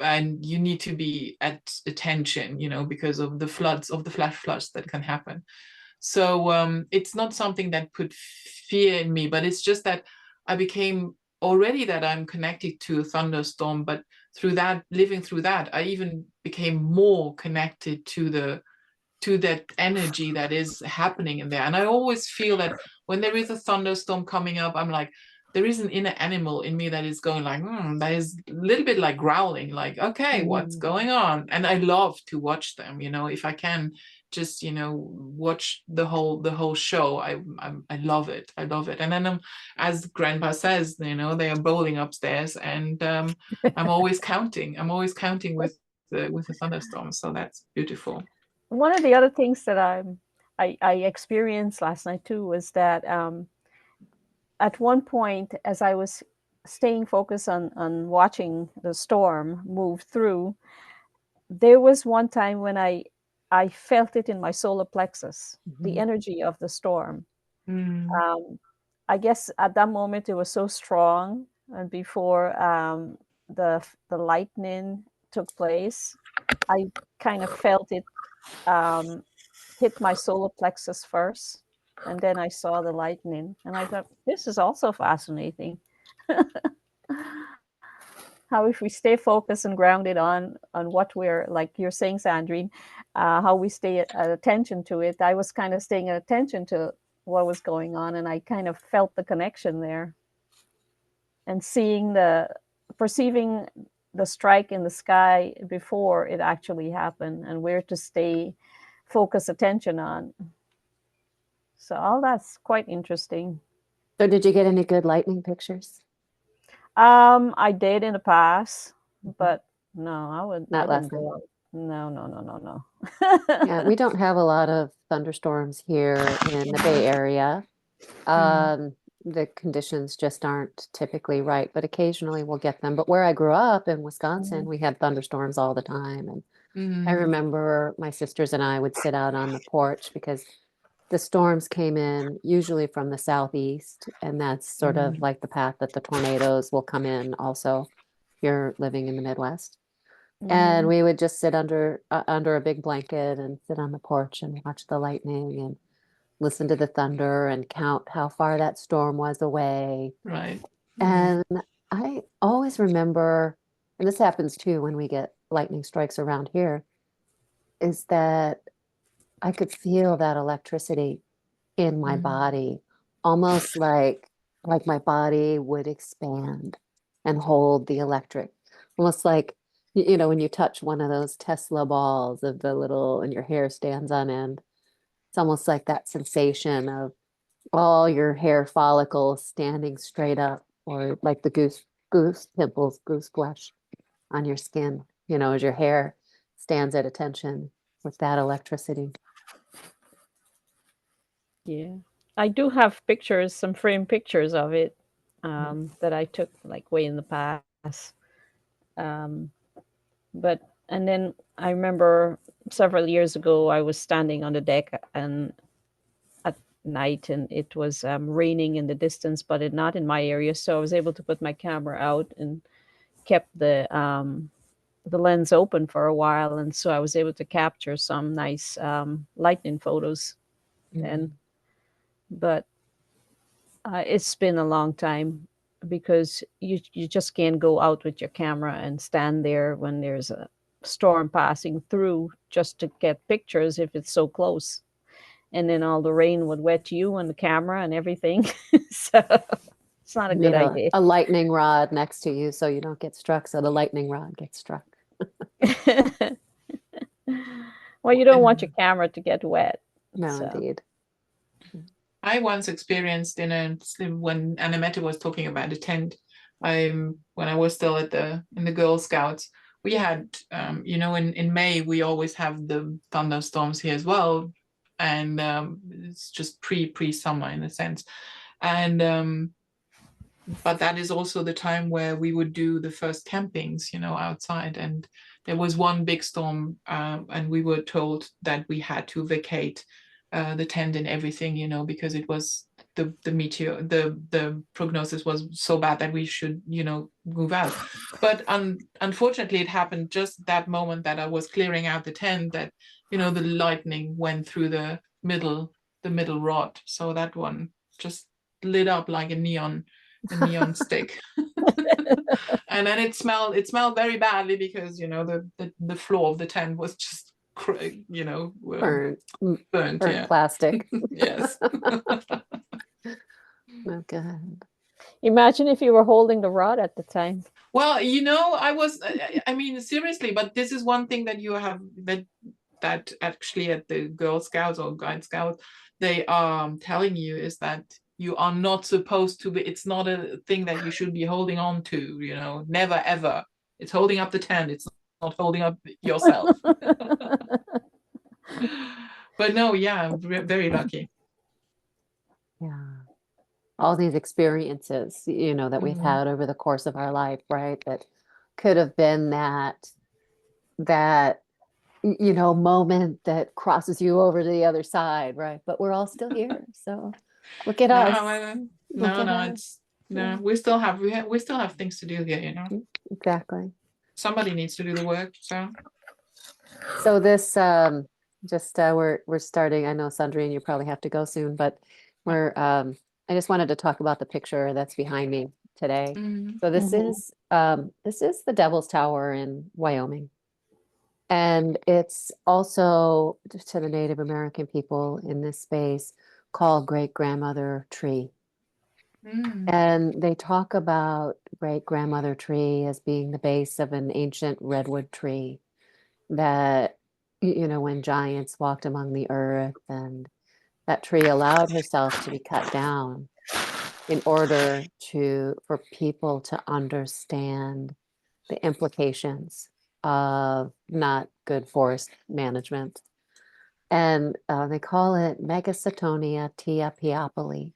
and you need to be at attention, because of the flash floods that can happen. So it's not something that put fear in me, but it's just that I became already that I'm connected to a thunderstorm, but living through that, I even became more connected to that energy that is happening in there. And I always feel that when there is a thunderstorm coming up, I'm like, there is an inner animal in me that is going like, that is a little bit like growling, like, okay, what's going on? And I love to watch them, if I can just, watch the whole show. I love it. I love it. And then as Grandpa says, they are bowling upstairs, and I'm always counting with the thunderstorm. So that's beautiful. One of the other things that I experienced last night too was that at one point, as I was staying focused on watching the storm move through, there was one time when I felt it in my solar plexus, the energy of the storm. I guess at that moment it was so strong, and before the lightning took place, I kind of felt it hit my solar plexus first. And then I saw the lightning, and I thought, this is also fascinating. How if we stay focused and grounded on what we're, like you're saying, Sandrine, how we stay at attention to it. I was kind of staying at attention to what was going on, and I kind of felt the connection there, and perceiving the strike in the sky before it actually happened, and where to stay focus attention on. So all that's quite interesting. So did you get any good lightning pictures? I did in the past, but no, I Not wouldn't last go time. out. No. Yeah, we don't have a lot of thunderstorms here in the Bay Area. The conditions just aren't typically right, but occasionally we'll get them. But where I grew up in Wisconsin, we had thunderstorms all the time. And I remember my sisters and I would sit out on the porch because the storms came in usually from the southeast, and that's sort of like the path that the tornadoes will come in also here living in the Midwest. And we would just sit under a big blanket and sit on the porch and watch the lightning and listen to the thunder and count how far that storm was away. Right. And I always remember, and this happens too when we get lightning strikes around here, is that I could feel that electricity in my body, almost like my body would expand and hold the electric, almost like, you know, when you touch one of those Tesla balls of the little, and your hair stands on end. It's almost like that sensation of all your hair follicles standing straight up, or like the goose pimples, goose flesh on your skin, you know, as your hair stands at attention with that electricity. Yeah, I do have pictures, some framed pictures of it, that I took like way in the past. But and then I remember several years ago, I was standing on the deck and at night, and it was raining in the distance, but not in my area. So I was able to put my camera out and kept the lens open for a while, and so I was able to capture some nice lightning photos. And but it's been a long time, because you just can't go out with your camera and stand there when there's a storm passing through just to get pictures if it's so close, and then all the rain would wet you and the camera and everything. So it's not a good idea. A lightning rod next to you so you don't get struck, so the lightning rod gets struck. Well, you don't want your camera to get wet. No, So. indeed. I once experienced when Annemette was talking about the tent, when I was still in the Girl Scouts, we had, you know, in May, we always have the thunderstorms here as well. And it's just pre-summer in a sense. And but that is also the time where we would do the first campings, you know, outside. And there was one big storm, and we were told that we had to vacate the tent and everything, you know, because it was the prognosis was so bad that we should, you know, move out. But unfortunately, it happened just that moment that I was clearing out the tent that, you know, the lightning went through the middle rod. So that one just lit up like a neon stick. And then it smelled very badly, because, you know, the floor of the tent was just, you know, burnt yeah. Plastic. Yes. Oh, God. Imagine if you were holding the rod at the time. Well, you know, I mean, seriously, but this is one thing that you have, that actually at the Girl Scouts or Guide Scouts, they are telling you, is that you are not supposed to be, it's not a thing that you should be holding on to, you know, never, ever. It's holding up the tent. It's not holding up yourself. But no, yeah, I'm very lucky. Yeah. All these experiences, you know, that we've had over the course of our life, right? That could have been that, you know, moment that crosses you over to the other side, right? But we're all still here. So look at us. No, we still have things to do here, you know. Exactly. Somebody needs to do the work. So this just we're starting. I know Sandrine, you probably have to go soon, but we're I just wanted to talk about the picture that's behind me today. Mhm. So Mhm. this is the Devil's Tower in Wyoming. And it's also to the Native American people in this space called great grandmother tree. Mm. And they talk about great grandmother tree as being the base of an ancient redwood tree that, you know, when giants walked among the earth, and that tree allowed herself to be cut down in order for people to understand the implications of not good forest management. And they call it Megasatonia tiapiapoli,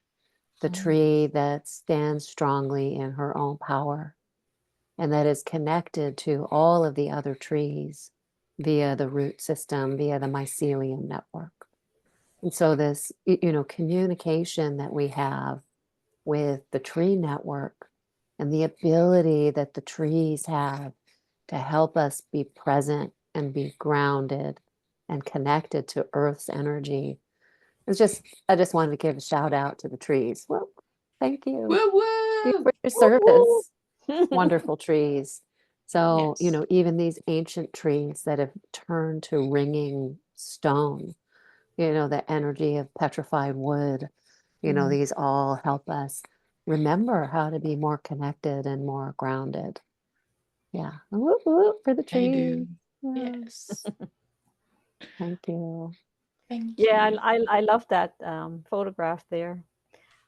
the tree that stands strongly in her own power and that is connected to all of the other trees via the root system, via the mycelium network. And so this, you know, communication that we have with the tree network and the ability that the trees have to help us be present and be grounded and connected to Earth's energy. I just wanted to give a shout out to the trees. Well, thank you. Woo Thank you woo! for your Woo-woo. service. Wonderful trees. So, you Yes. know, even these ancient trees that have turned to ringing stone, you know, the energy of petrified wood, you know, these all help us remember how to be more connected and more grounded. Yeah. Whoop, whoop for the They trees. do. Yeah. Yes. Thank you. Thank Yeah, you. I love that photograph there.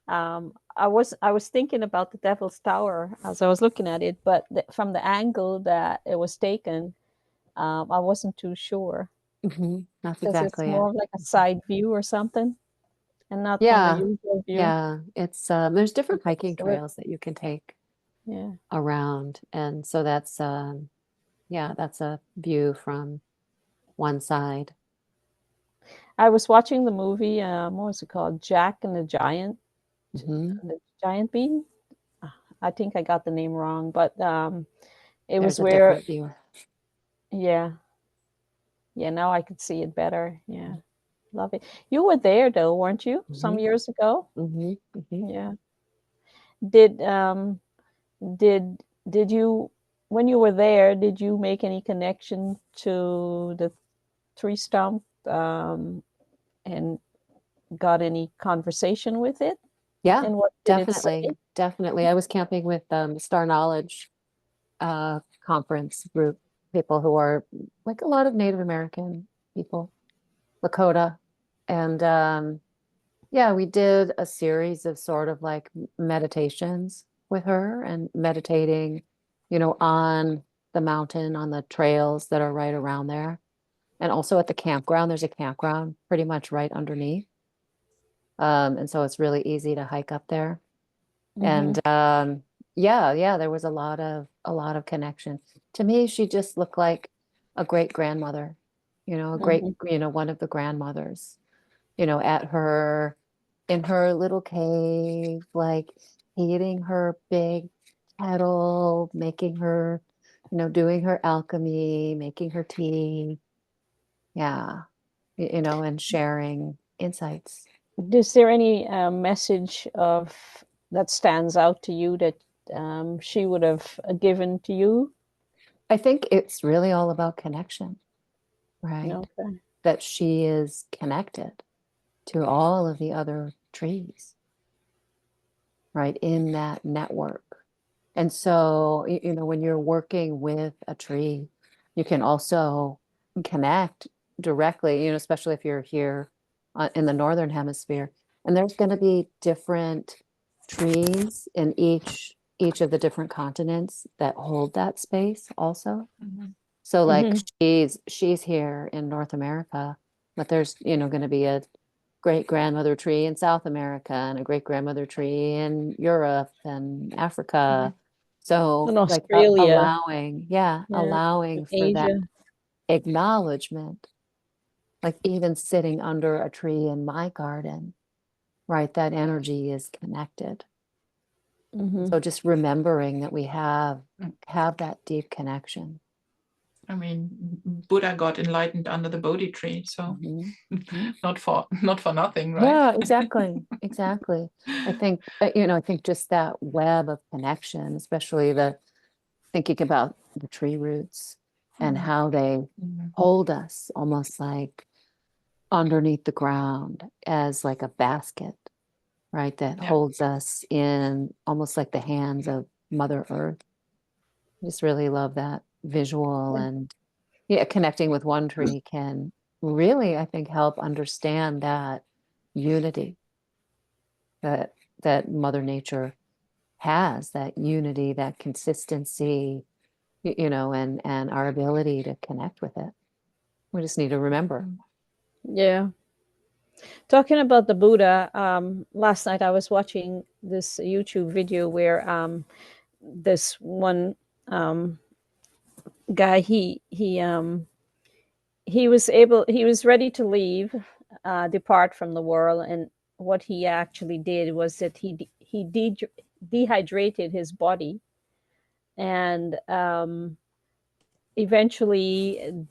I was thinking about the Devil's Tower as I was looking at it, but from the angle that it was taken, I wasn't too sure That's because it's exactly it. more of like a side view or something, and not from the Yeah. usual view. Yeah. It's there's different hiking So trails that you can take yeah, around. And so that's yeah, that's a view from one side. I was watching the movie. What was it called? Jack and Hmm. the Giant Bee. I think I got the name wrong, but it was There's a where different view. yeah, yeah. Now I could see it better. Yeah, love it. You were there though, weren't you? Some Hmm. years ago. Hmm. Hmm. Yeah. Did did did you when you were there? Did you make any connection to the tree stump and got any conversation with it? Yeah, And what did it say? definitely. Definitely. I was camping with Star Knowledge conference group, people who are like a lot of Native American people, Lakota. And yeah, we did a series of sort of like meditations with her and meditating, you know, on the mountain, on the trails that are right around there. And also at the campground, there's a campground pretty much right underneath. And so it's really easy to hike up there. Mhm. And yeah, there was a lot of connection. To me, she just looked like a great grandmother, you know, a great, Mhm. you know, one of the grandmothers, you know, at her in her little cave, like heating her big kettle, making her, you know, doing her alchemy, making her tea. Yeah, you know, and sharing insights. Is there any message of that stands out to you that she would have given to you? I think it's really all about connection, right? Okay. That she is connected to all of the other trees, right, in that network. And so, you know, when you're working with a tree, you can also connect directly, you know, especially if you're here in the northern hemisphere. And there's going to be different trees in each of the different continents that hold that space also. Mhm. So like Mhm. she's here in North America, but there's, you know, going to be a great grandmother tree in South America and a great grandmother tree in Europe and Africa. So In like Australia, allowing, yeah, yeah, in allowing for that Asia. acknowledgement, like even sitting under a tree in my garden, right? That energy is connected. Mhm. So just remembering that we have that deep connection. I mean, Buddha got enlightened under the Bodhi tree, so Mhm. Mhm. not for nothing, right? Yeah, exactly. Exactly. I think, I think just that web of connection, especially thinking about the tree roots and Mm. how they Mhm. hold us almost like underneath the ground as like a basket, right? That Yeah. holds us in almost like the hands of Mother Earth. I just really love that visual, and yeah, connecting with one tree can really, I think, help understand that unity that Mother Nature has, that unity, that consistency, and our ability to connect with it. We just need to remember. Yeah. Talking about the Buddha, last night I was watching this YouTube video where this one guy he was ready to leave, depart from the world, and what he actually did was that he dehydrated his body, and eventually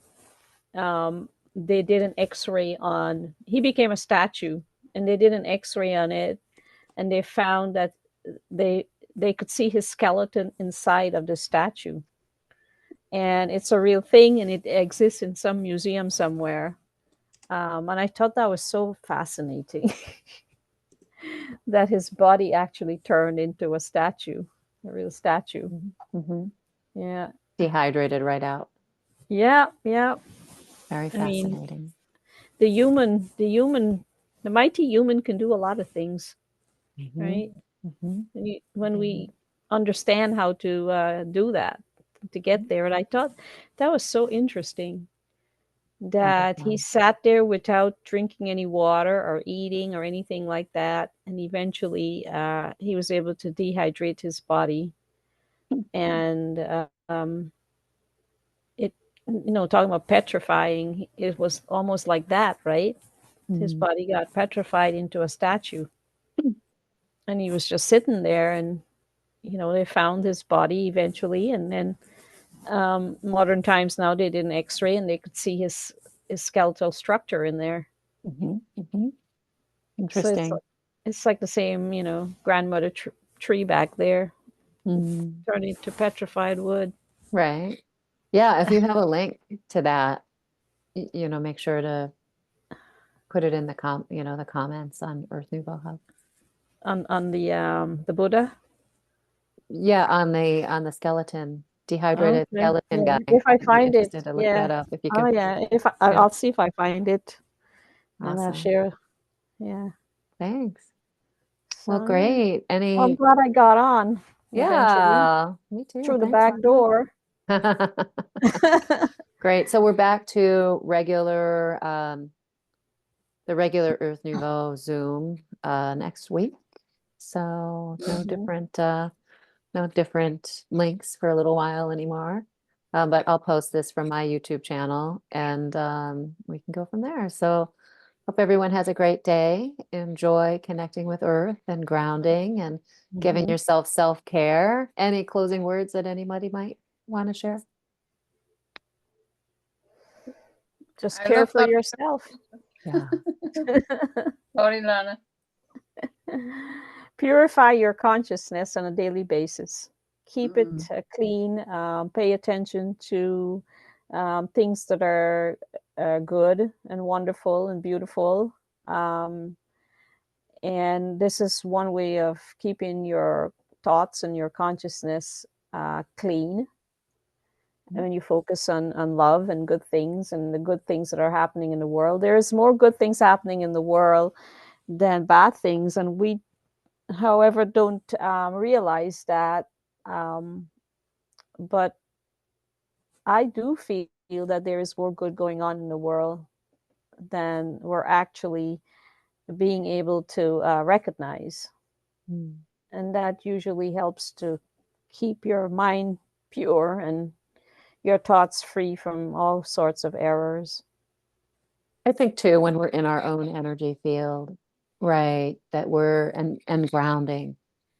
they did an X-ray on. He became a statue, and they did an X-ray on it, and they found that they they could see his skeleton inside of the statue, and it's a real thing, and it exists in some museum somewhere. And I thought that was so fascinating that his body actually turned into a statue, a real statue. Mm-hmm. Yeah, Dehydrated right out. yeah, yeah. Very I mean, fascinating. the mighty human can do a lot of things, Mhm. right? Mhm. When we understand how to do that, to get there. And I thought that was so interesting that he Wonderful. sat there without drinking any water or eating or anything like that, and eventually he was able to dehydrate his body. And it, talking about petrifying, it was almost like that, right? His Mm. body got petrified into a statue, and he was just sitting there, and they found his body eventually, and then modern times now they did an X-ray and they could see his skeletal structure in there. Mhm. Mhm. So Interesting. it's like the same, grandmother tree back there Mm. turned into petrified wood. Right. Yeah, if you have a link to that, make sure to put it in the comments on Earth Nouveau Hub. On the Buddha. Yeah, on the skeleton, dehydrated Okay. skeleton Yeah. guy. If I I'd be find it, interested to look yeah. that up if you Oh can. yeah. If Yeah. I'll see if I find it, and I'll Awesome. share. Yeah. Thanks. So Well, yeah. great. Well, I'm glad I got on eventually Yeah, me too. through the Thanks, back door. Martha. Great. So we're back to the regular Earth Nouveau Zoom next week. So no different links for a little while anymore. But I'll post this from my YouTube channel, and we can go from there. So hope everyone has a great day. Enjoy connecting with Earth and grounding and giving Mhm. yourself self-care. Any closing words that anybody might want to share? Just I care love for that. yourself. Yeah. Sorry, Lana. Purify your consciousness on a daily basis. Keep it Mm. clean. Pay attention to things that are good and wonderful and beautiful. Um, and this is one way of keeping your thoughts and your consciousness clean. And when you focus on love and good things and the good things that are happening in the world, there's more good things happening in the world than bad things. And we, however, don't realize that. Um, but I do feel that there is more good going on in the world than we're actually being able to recognize. Mm. And that usually helps to keep your mind pure and your thoughts free from all sorts of errors. I think too, when we're in our own energy field, right, that we're and grounding,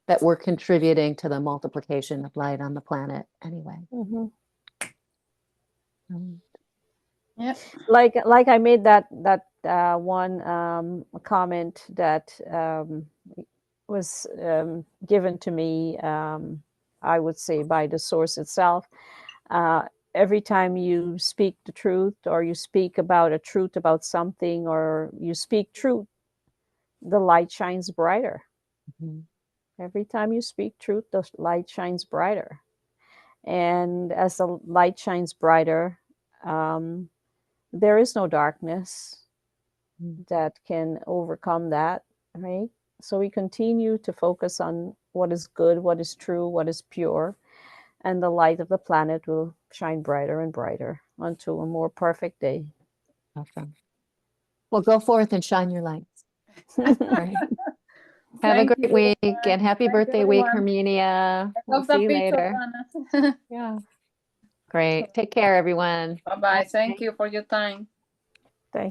that we're contributing to the multiplication of light on the planet anyway. Mm-hmm. Right. Yeah. Like I made that one comment that was given to me, I would say, by the source itself. Every time you speak the truth, or you speak about a truth about something, or you speak truth, the light shines brighter. Mhm. Every time you speak truth, the light shines brighter. And as the light shines brighter, there is no darkness that can overcome that, right? So we continue to focus on what is good, what is true, what is pure, and the light of the planet will shine brighter and brighter until a more perfect day. Awesome. Well, go forth and shine your lights. Right. Have a Thank great you. week and happy Thank you, birthday week, everyone. Herminia. I We'll love see the you picture, later. Anna. Yeah. Great. Take care, everyone. Bye-bye. Thank you for your time.